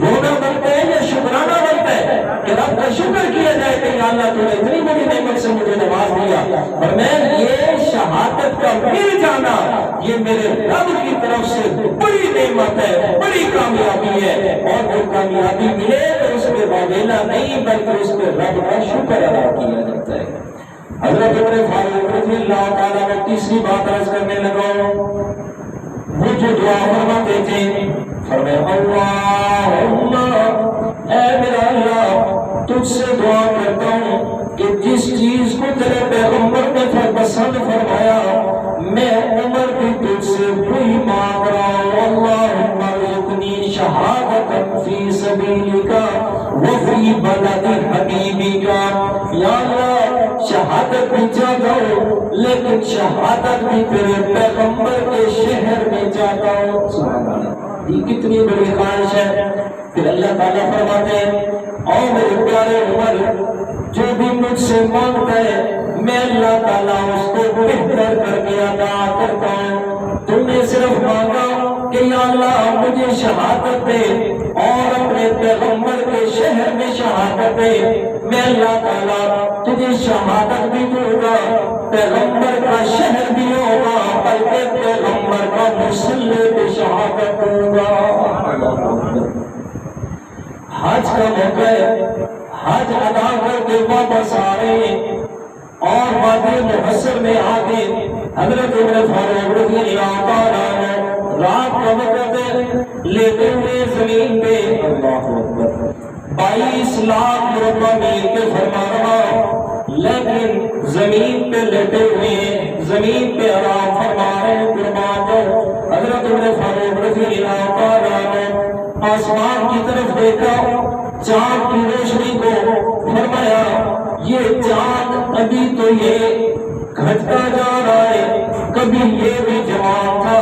رونا بنتا ہے یا شکرانہ بنتا ہے کہ رب کا شکر کیا جائے کہ یا اللہ تو نے اتنی بڑی نعمت سے مجھے نواز دیا، اور میں یہ شہادت کا مل جانا یہ میرے رب کی طرف سے بڑی نعمت ہے، بڑی کامیابی ہے۔ اور وہ کامیابی ملے تو اس پہ واویلا نہیں بلکہ اس پہ رب کا شکر ادا کیا جاتا ہے۔ حضرت عمر فاروق رضی اللہ تعالیٰ میں تیسری بات عرض کرنے لگا، وہ جو دعا فرماتے تھے، فرمایا اللہم اے میرا اللہ، تجھ سے دعا کرتا ہوں کہ جس چیز کو تیرے پیغمبر نے پسند فرمایا میں عمر بھی تجھ سے وہی مانگ رہا ہوں۔ اللہم ارزقنی شہادت فی سبیلک وفی بلد حبیبک، یا اللہ شہادت بھی چاہتا ہوں لیکن شہادت بھی تیرے پیغمبر کے شہر میں چاہتا ہوں۔ سبحان اللہ، یہ کتنی بڑی خواہش ہے۔ پھر اللہ تعالیٰ فرماتے ہیں اور میرے پیارے عمر جو بھی مجھ سے مانگتا ہے میں اللہ تعالیٰ اس کو بہتر کر کے عطا کرتا ہوں۔ تم نے صرف مانگا کہ یا اللہ مجھے شہادت دے اور اپنے پیغمبر کے شہر میں شہادت دے، میں اللہ تعالیٰ تجھے شہادت بھی دوں گا، پیغمبر کا شہر بھی ہوگا، بلکہ پیغمبر کا مسلح پہ شہادت دوں گا۔ حج کا موقع ہے، حج ادا کر کے واپس آ رہے ہیں اور وادی محصر میں آ کے حضرت عمر فاروق رضی اللہ تعالیٰ عنہ رات کا وقت لیتے ہوئے زمین پہ اللہ اکبر 22 لاکھ مربع میل کے فرما رہا، لیکن زمین پہ لیٹے ہوئے زمین پہ آرام فرما رہے قربان جاؤ۔ حضرت عمر فاروق رضی اللہ تعالیٰ عنہ آسمان کی طرف دیکھا، چاند کی روشنی کو، فرمایا یہ چاند ابھی تو یہ گھٹتا جا رہا ہے، کبھی یہ بھی جوان تھا،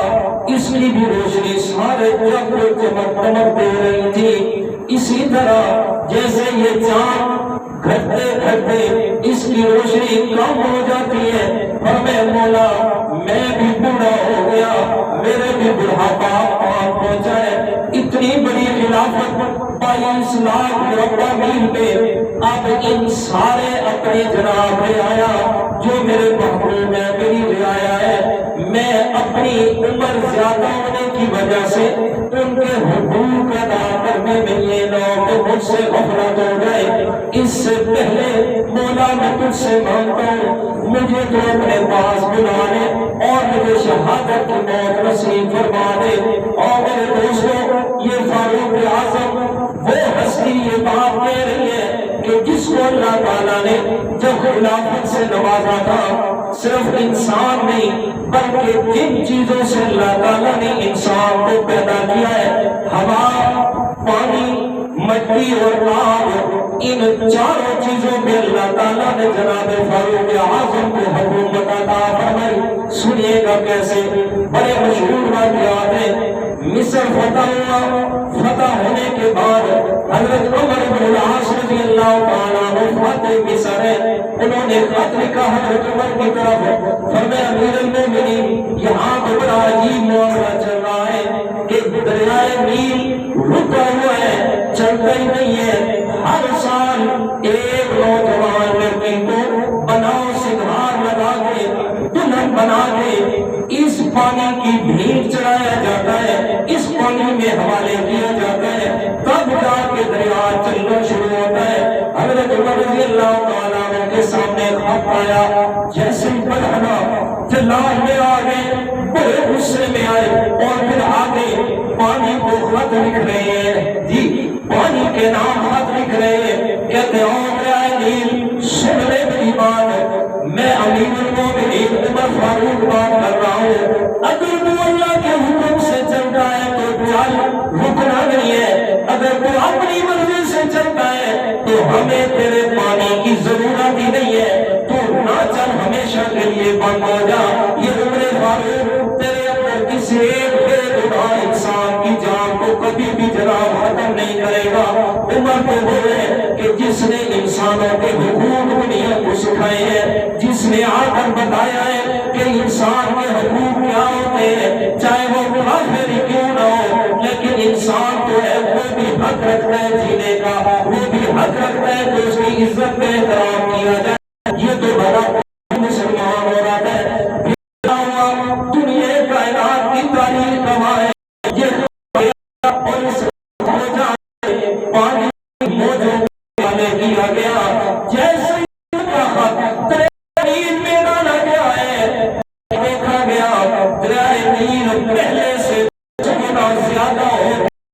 اس کی بھی روشنی سارے جگ کو چمک دے رہی تھی۔ اسی طرح جیسے یہ چاند گھٹتے گھٹتے اس کی روشنی کم ہو جاتی ہے، اور میں مولا میں بھی بوڑھا ہو گیا، میرے بھی بڑھاپا پہنچا ہے، اتنی بڑی خلافت 22 لاکھ مربع میل پہ اب ان سارے اپنے جناب لے آیا جو میرے محبوب ہے، میری رعایا ہے، میں اپنی عمر زیادہ ہونے کی وجہ سے ان کے حقوق ادا کرنے میں یہ لوگ مجھ سے غفلت ہو گئے، اس سے پہلے مولا میں تجھ سے مانگتا ہوں مجھے تو اپنے پاس بلا لے اور مجھے شہادت کی موت نصیب فرما دے۔ اور میرے دوستوں یہ فاروق اعظم وہ ہستی یہ بات کہہ رہی ہے کہ جس کو اللہ تعالیٰ نے جب خلافت سے نوازا تھا، صرف انسان نہیں بلکہ جن چیزوں سے اللہ تعالیٰ نے انسان کو پیدا کیا ہے، ہوا، پانی، مٹی اور آگ، ان چاروں چیزوں پہ اللہ تعالیٰ نے جناب فاروق اعظم کو حکومت عطا فرمائی۔ سنیے گا کیسے، بڑے مشہور واقعات ہیں۔ مصر فتح ہوا، فتح ہونے کے بعد حضرت عمر بن العاص رضی اللہ اللہ تعالیٰ عنہ فاتح مصر ہے، انہوں نے خط لکھا حضرت عمر کی طرف، فرمایا امیر المومنین یہاں تو بڑا عجیب معاملہ چل رہا ہے کہ دریائے نیل رکا ہوا ہے، چلتا ہی نہیں ہے، ہر سال ایک نوجوان لڑکی کو بناؤ سنگھار لگا کے دلہن بنا کے اس پانی کی بھیک چڑھایا جاتا ہے، اس پانی میں حوالے کیا جاتا ہے، تب جا کے دریا چلنا شروع ہوتا ہے۔ حضرت عمر رضی اللہ تعالیٰ عنہ کے سامنے خط آیا، جیسے ہی پڑھنا جلال میں آ گئے، بڑے غصے میں آئے اور پھر آگے پانی کو خط لکھ رہے ہیں، جی پانی کے نام خط لکھ رہے ہیں، کہتے ہیں دریائے نیل سن لے میری بات، میں امیر المومنین عمر فاروق بات کر رہا ہوں، اگر تو اللہ کے حکم سے چلتا ہے تو چل، رکنا نہیں ہے، اگر تو اپنی مرضی سے چلتا ہے تو ہمیں تیرے پانی کی ضرورت ہی نہیں ہے، تو نہ چل، ہمیشہ کے لیے بند ہو جا۔ یہ عمر فاروق تیرے اندر کسی ایک بے گناہ انسان کی جان کو کبھی بھی جناب ختم نہیں کرے گا۔ عمر کو بولے کہ جس نے انسانوں کے حقوق دنیا کو سکھائے ہیں، جس نے آ کر بتایا ہے کہ انسان کے حقوق کیا ہوتے ہیں، چاہے وہ کافر ہی کیوں نہ ہو، لیکن انسان تو ہے، وہ بھی حق رکھتا ہے جینے کا، وہ بھی حق رکھتا ہے کہ اس کی عزت میں احترام کیا جائے۔ یہ تو بڑا مسلمان ہو رہا ہے، دنیا کائنات کی تاریخ گواہ ہے، یہ اور اس پانی موجوں والے کیا گیا، جیسے نیل میں ڈالا گیا ہے، دیکھا گیا دریائے نیل پہلے سے چوڑا زیادہ ہو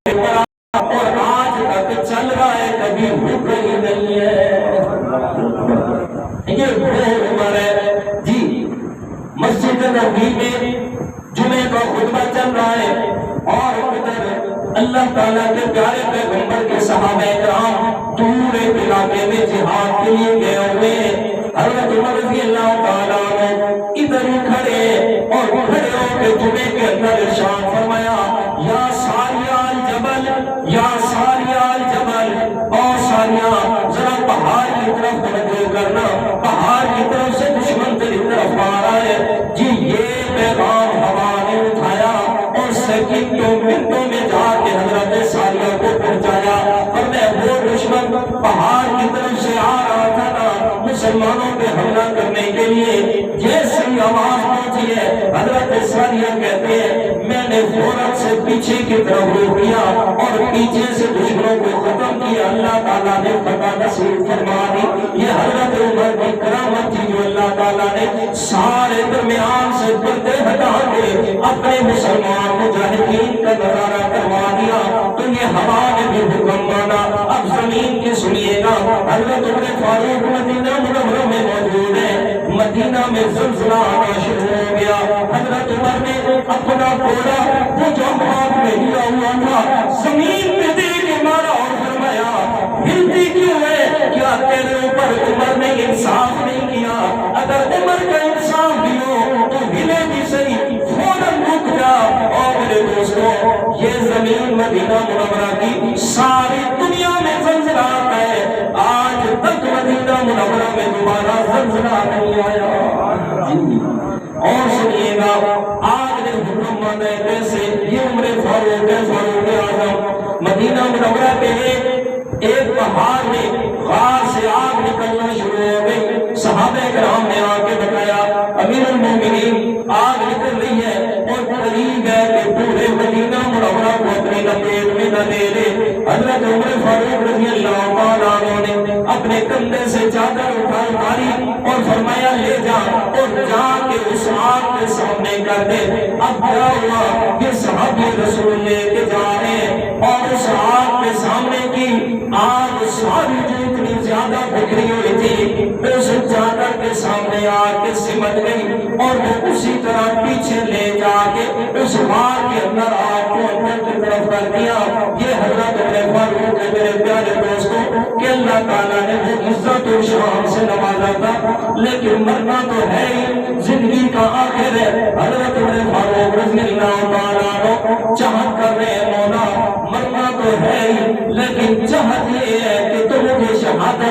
گیا اور آج تک چل رہا ہے، کبھی رک ہی نہیں ہے۔ یہ بہت عمر ہے جی۔ مسجد نبوی میں جمعے کا خطبہ چل رہا ہے اور ادھر اللہ تعالیٰ کے پیارے پیغمبر کے صحابہ کرام دور ایک علاقے میں جہاد کے لیے گئے ہوئے ہیں۔ حضرت عمر رضی اللہ تعالیٰ عنہ ادھر ہی کھڑے اور کھڑے ہو کے جمعے کے اندر ارشاد فرمایا، یا ساریہ الجبل، یا ساریہ الجبل، اور ساریہ ذرا پہاڑ کی طرف توجہ کرنا، پہاڑ کی طرف سے دشمن تیری طرف آ رہا ہے۔ جی یہ پیغام ہوا نے اٹھایا اور سیکنڈوں منٹوں میں جا کے حضرت ساریہ کو پہنچایا، اور میں وہ دشمن پہاڑ کی طرف سے آ رہا تھا نا مسلمانوں پہ حملہ کرنے کے لیے، جیسے ہی آواز پہنچی ہے حضرت ساریہ کہتے ہیں میں نے فوراً سے پیچھے کی طرف روک لیا اور پیچھے سے دشمنوں کو ختم کیا، اللہ تعالیٰ نے فتح نصیب فرما دی۔ یہ حضرت عمر کی کرامت تھی جو اللہ تعالیٰ نے سارے درمیان سے پردے ہٹا کے اپنے مسلمان مجاہدین کا نظارہ کروا دیا۔ تو یہ ہوا نے بھی حکم مانا۔ اب زمین کی سنیے گا، حضرت عمر فاروق مدینہ منورہ میں موجود ہے، مدینہ میں زلزلہ آنا شروع ہو گیا۔ حضرت عمر نے اپنا گھوڑا وہ جو ہاتھ میں لیا ہوا تھا زمین پہ دے کے مارا اور فرمایا ہلتی کیوں ہے؟ کیا تیرے اوپر عمر نے انصاف نہیں کیا؟ اگر عمر کا انصاف بھی ہو تو ہلے بھی صحیح، فوراً رک جا۔ اور میرے دوستوں یہ زمین مدینہ منورہ کی ساری دنیا میں زلزلہ آتا ہے، آج تک مدینہ منورہ میں دوبارہ زلزلہ نہیں آیا۔ اور سنیے گا آج نے حکم مانا کیسے، یہ عمر فاروق اعظم مدینہ منورہ پہ ایک پہاڑ میں غار سے آگ نکلنا شروع ہو گئی۔ صحابہ کرام نے آ کے بتایا امیر المومنین آگ نکل رہی ہے اور قریب ہے کہ پورے مدینہ منورہ کو اپنی لپیٹ میں نہ لے لے۔ حضرت عمر فاروق رضی اللہ تعالیٰ عنہ نے اپنے کندھے سے چادر اتاری اور فرمایا لے جا اور جا کے اس آگ کے سامنے کر دے۔ اب کیا ہوا کہ صحابی رسول لے کے جا رہے ہیں اور اس آگ کے سامنے کی آگ ساری جو اتنی زیادہ بکھری ہوئی تھی اس چادر کے سامنے آ کے سمٹ گئی اور وہ اسی طرح پیچھے لے جا کے اس غار کے اندر آگ کو اندر کی طرف کر دیا۔ یہ حضرت عمر فاروق ہے میرے پیارے دوستوں کہ اللہ تعالیٰ نے وہ عزت و شان سے نوازا تھا، لیکن مرنا تو ہے ہی، زندگی کا آخر ہے۔ حضرت عمر فاروق رضی اللہ تعالیٰ عنہ چاہت کر رہے ہیں مولا مرنا تو ہے ہی، لیکن چاہت یہ ہے کہ تو مجھے شہادت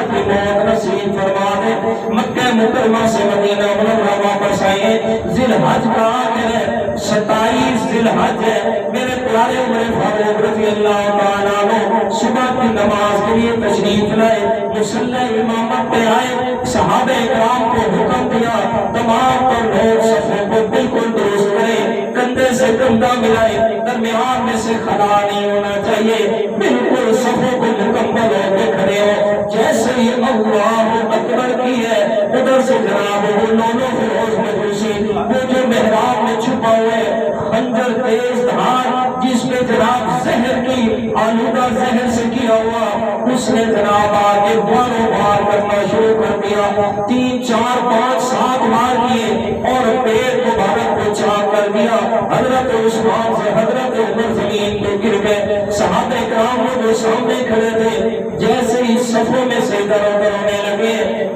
حج ہے۔ میرے پیارے عمر فاروق رضی اللہ تعالیٰ عنہ صبح کی نماز کے لیے تشریف لائے، مصلی امامت پہ آئے، صحابہ کرام کو حکم دیا تمام پر لوگ صفوں کو بالکل درست کریں، کندھے سے کندھا ملائے، درمیان میں سے خلا نہیں ہونا چاہیے، بالکل صفوں کو مکمل ہو کے کھڑے ہو۔ جیسے ہی اللہ اکبر کی ہے ادھر سے جناب وہ لولو فیروز مجوسی وہ جو محراب میں چھپا ہوئے خنجر تیز دھار جس پہ جناب زہر کی آلودہ زہر سے کیا ہوا، اس نے جناب آگے باروں بار کرنا شروع کر دیا، 3 4 5 7 بار کیے اور پیٹ مبارک کو چاک کر دیا۔ حضرت عثمان سے حضرت عمر زمین پہ گر گئے، صحابہ کرام جو سامنے کھڑے تھے جیسے ہی صفوں میں سے ادھر ادھر ہونے لگے،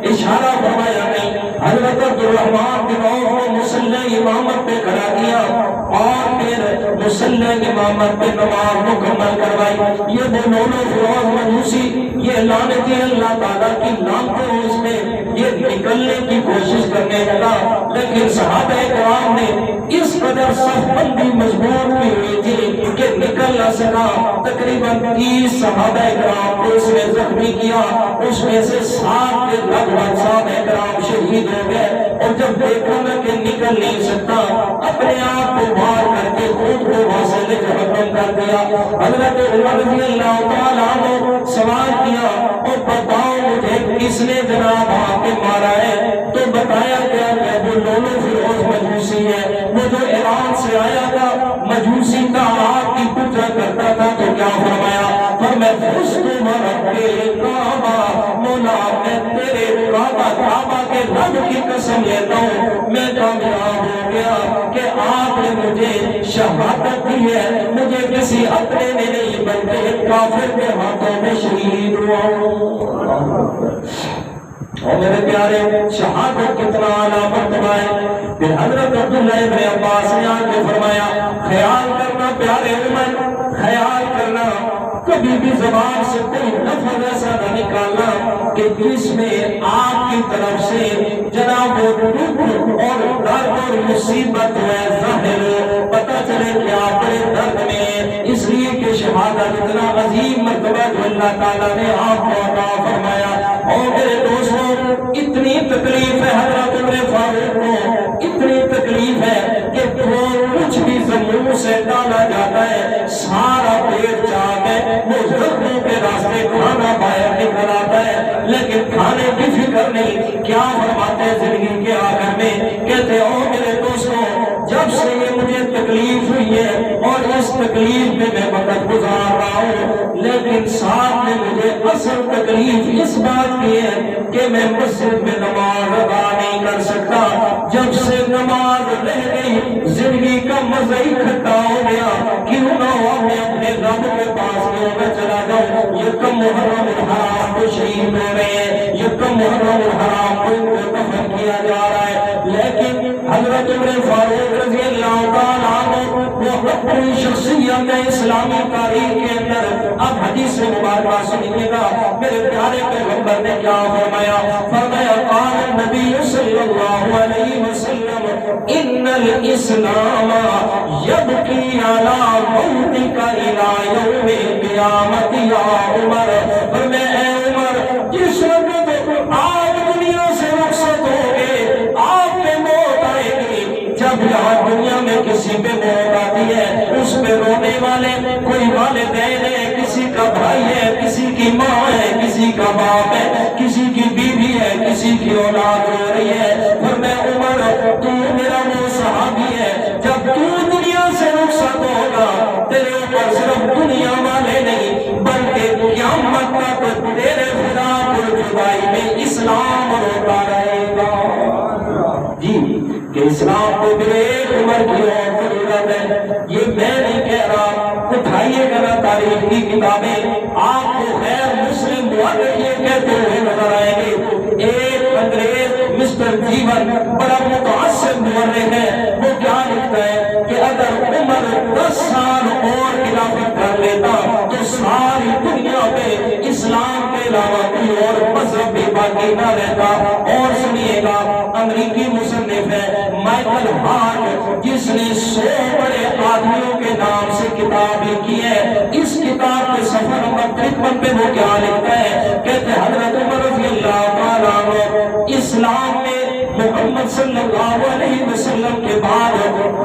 اشارہ فرمایا نہیں، حضرت عبدالرحمن بن عوف کو مصلی امامت پہ کھڑا کیا اور پھر مصلی امامت پہ نماز مکمل کروائی۔ یہ وہ لولو فیروز مجوسی، یہ لعنتی اللہ تعالیٰ کی لعنتیں اس میں، یہ نکلنے کی کوشش کرنے لگا، لیکن صحابہ کرام نے اس قدر صف بندی مضبوط کی ہوئی تھی کہ نکل نہ سکا۔ تقریباً 30 صحابہ کرام کو اس نے زخمی کیا، اس میں سے 7 کے لگ بھگ صحابہ کرام شہید ہو گئے، اور جب دیکھا نہ کہ نکل نہیں سکتا اپنے آپ کو باہر کر کے خود کو وہاں سے جہنم کر دیا۔ حضرت عمر رضی اللہ تعالیٰ عنہ سوال کیا اور بتاؤ مجھے کس نے جناب آپ کے مارا ہے؟ تو بتایا گیا کہ وہ لولو فیروز مجوسی ہے، وہ جو ایران سے آیا تھا، مجوسی کا آپ کی پوجا کرتا تھا۔ تو کیا فرمایا؟ فرمایا فزت ورب الکعبہ، مولا میں تیرے کعبہ کے رب کی قسم لیتا ہوں میں کامیاب ہو گیا کہ آپ نے مجھے شہادت دی ہے، مجھے کسی اپنے نے نہیں بلکہ کافر کے ہاتھوں میں شہید ہوا ہوں۔ اور میرے پیارے شہادت کتنا اعلیٰ مرتبہ ہے۔ پھر حضرت عبداللہ ابن عباس نے آ کے فرمایا خیال کرنا پیارے عمر، خیال کرنا کبھی بھی زبان سے کوئی لفظ ایسا نہ نکالنا کہ جس میں آپ کی طرف سے جناب وہ دکھ اور درد اور مصیبت ہے ظاہر پتہ چلے کہ آپ بڑے درد میں، اس لیے کہ شہادت اتنا عظیم مرتبہ جو اللہ تعالیٰ نے آپ کو عطا فرمایا۔ اور میرے دوستوں اتنی تکلیف ہے حضرت عمر فاروق کو، اتنی تکلیف ہے کہ کچھ بھی زمین سے ڈالا جاتا ہے سارا پیٹ چاک ہے، وہ زخموں کے راستے کھانا باہر نکل آتا ہے، لیکن کھانے کی فکر نہیں۔ کیا فرماتے ہیں زندگی کے آخر میں؟ کہتے ہیں او میرے دوستوں جب سے یہ مجھے تکلیف ہوئی ہے اور اس تکلیف میں میں وقت گزار رہا ہوں، لیکن ساتھ میں مجھے اصل تکلیف اس بات کی ہے کہ میں مسجد میں نماز ادا نہیں کر سکتا۔ جب سے نماز رہ گئی زندگی کا مزہ ہی کھٹا ہو گیا، کیوں نہ ہو میں اپنے رب کے پاس میں چلا جاؤں۔ یہ کم محرم الحرام کو شہید ہو رہے ہیں، یہ کم محرم الحرام کو ان کو دفن کیا جا رہا ہے، لیکن حضرت عمر فاروق رضی اللہ تعالیٰ عنہ وہ اپنی شخصیت اسلامی تاریخ کے اندر اب حدیث مبارکہ سنیے گا، میرے پیارے پیغمبر نے کیا فرمایا؟ فرمایا قال نبی صلی اللہ علیہ وسلم ان الاسلام یبکی علی موتک الی یوم القیامت یا عمر۔ فرمایا اے عمر جس وقت آپ دنیا سے رخصت ہو گئے آپ پہ موت آئے گی، جب یہاں دنیا میں کسی پہ موت آتی ہے اس پہ رونے والے کوئی والدین ہے، کسی کا بھائی ہے، کسی کی ماں ہے، کسی کا باپ ہے، کسی کی بیوی ہے، کسی کی اولاد ہو رہی ہے۔ فرمایا عمر تو میرا وہ صحابی ہے، جب تو دنیا سے رخصت ہوگا تیرے اوپر صرف دنیا والے نہیں بلکہ قیامت تک تیرے خدا پر جدائی میں اسلام روتا رہے گا۔ جی کہ اسلام کو بریک عمر کی اور ضرورت ہے، یہ میں نہیں کہہ رہا، اٹھائیے گا تاریخ کی کتابیں آپ کو غیر مسلم مورخ یہ کہتے ہوئے نظر آئیں گے۔ ایک انگریز مسٹر جیون بڑا متعصب مورخ ہے، وہ کیا لکھتا ہے کہ اگر عمر 10 سال اور خلافت کر لیتا تو ساری دنیا میں اسلام کے علاوہ کوئی اور مذہب بھی باقی نہ رہتا۔ اور سنیے گا، امریکی مصنف ہے مائیکل ہارٹ، جس نے 100 بڑے آدمیوں کے نام سے کتاب لکھی ہے، اس کتاب کے صفحہ نمبر 53 پہ وہ کیا لکھتا ہے؟ کہتے ہیں حضرت عمر رضی اللہ تعالیٰ عنہ اسلام میں محمد صلی اللہ علیہ وسلم کے بعد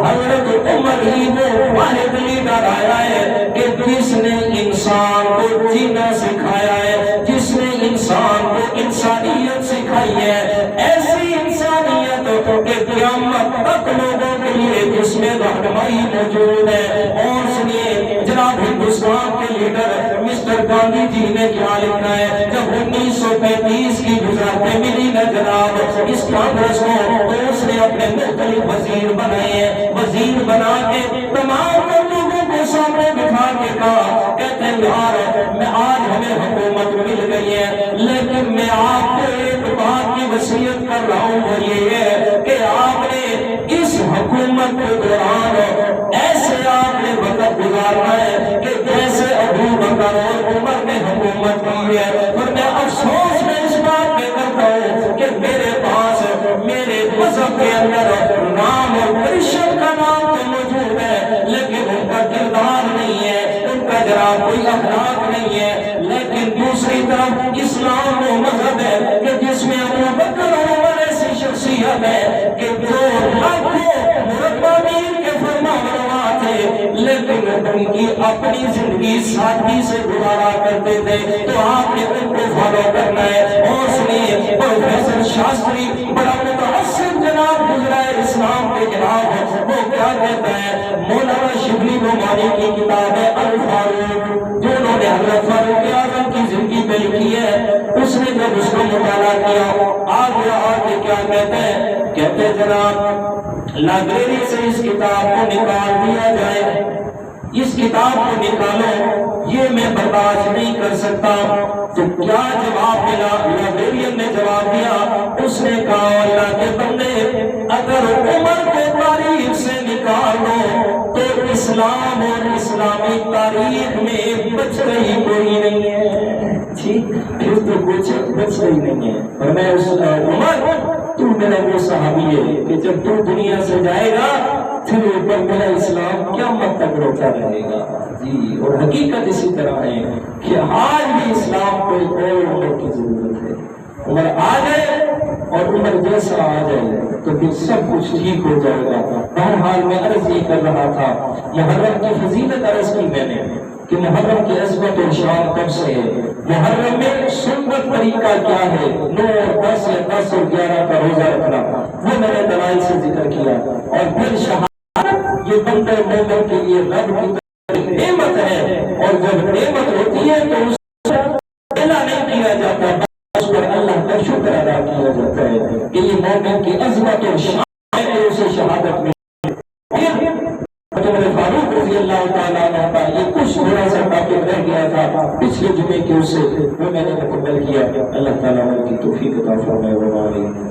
حضرت عمر ہی وہ واحد لیڈر آیا ہے کہ جس نے انسان کو جینا سکھایا ہے، جس نے انسان کو انسانیت سکھائی ہے، ایسی انسانیت کہ قیامت تک لوگوں کے لیے جس میں رہنمائی موجود ہے۔ اور سنیے جناب، ہندوستان کے لیڈر مسٹر گاندھی جی نے کیا لکھا ہے؟ جب 1935 کی گزارتے ملی نا جناب اس کانگریس کو، تو اس نے اپنے مختلف وزیر بنائے ہیں، وزیر بنا کے تمام لوگوں کو سامنے بٹھا کے کہا، کہتے ہیں یار میں آج ہمیں حکومت مل گئی ہے، لیکن میں آپ کو ایک بات کی وصیت کر رہا ہوں، وہ یہ ہے کہ آپ نے اس حکومت کے دوران ایسے آپ نے وقت گزارنا ہے کہ جیسے ابو بکر اور عمر نے حکومت کی ہے۔ اور میں افسوس میں اس بات پہ کرتا ہوں کہ میرے پاس میرے مذہب کے اندر نام اور کرشن کا نام تو موجود ہے، لیکن ان کا کردار نہیں ہے، ان کا جناب کوئی اخلاق نہیں ہے۔ لیکن دوسری طرف اسلام وہ مذہب ہے کہ جس میں ابو بکر اور عمر ایسی شخصیت ہے کہ جو لاکھوں مربعین کے فرمانروا تھے، لیکن ان کی اپنی زندگی سادگی سے گزارا کرتے تھے، تو آپ نے ان کو فالو کرنا ہے۔ اور سنیے پروفیسر شاستری بڑا متعصب جناب گزرا ہے اسلام کے جناب، وہ کیا کہتا ہے؟ مولانا شبلی نعمانی کی کتاب ہے الفاروق، جو انہوں نے حضرت فاروق اعظم کی زندگی پہ لکھی ہے، اس نے جب اس کو مطالعہ کیا آگے کیا کہتے ہیں؟ کہتے ہیں جناب لائبریری سے اس کتاب کو نکال دیا جائے، اس کتاب کو نکالو، یہ میں برداشت نہیں کر سکتا۔ تو کیا جواب ملا؟ لائبریرین نے جواب دیا، اس نے کہا اللہ کے بندے اگر عمر کو تاریخ سے نکال دو تو اسلام اور اسلامی تاریخ میں بچ رہی کوئی نہیں ہے، ٹھیک پھر تو کچھ بچ رہی نہیں ہے۔ اور میں اس عمر تو میرا وہ صحابی ہے کہ جب تو دنیا سے جائے گا پھر اوپر میرا اسلام قیامت تک روتا رہے گا۔ جی، اور حقیقت اسی طرح ہے کہ آج بھی اسلام کو ایک اور عمر کی ضرورت ہے۔ عمر آ جائے اور عمر جیسا آ جائے تو پھر سب کچھ ٹھیک ہو جائے گا۔ بہرحال میں عرض یہ کر رہا تھا، محرم کی فضیلت عرض کی میں نے کہ محرم کی عظمت اور شان کب سے ہے، محرم میں سنت طریقہ کیا ہے، 9 اور 10 یا 10 اور 11 کا روزہ رکھنا، وہ میں نے دلائل سے ذکر کیا۔ اور پھر شہادت یہ بندے مومن کے لیے رب کی نعمت ہے، اور جب نعمت ہوتی ہے تو اس سے اعلیٰ نہیں کیا جاتا، اس پر اللہ کا شکر ادا کیا جاتا ہے کہ یہ مومن کی عظمت اور شان ہے کہ اسے شہادت میں فاروق رضی اللہ تعالیٰ عنہ کا یہ کچھ تھوڑا سا ٹاپک رہ گیا تھا پچھلے جمعے کے، اسے وہ میں نے مکمل کیا۔ اللہ تعالیٰ کی توفیق عطا فرمائے۔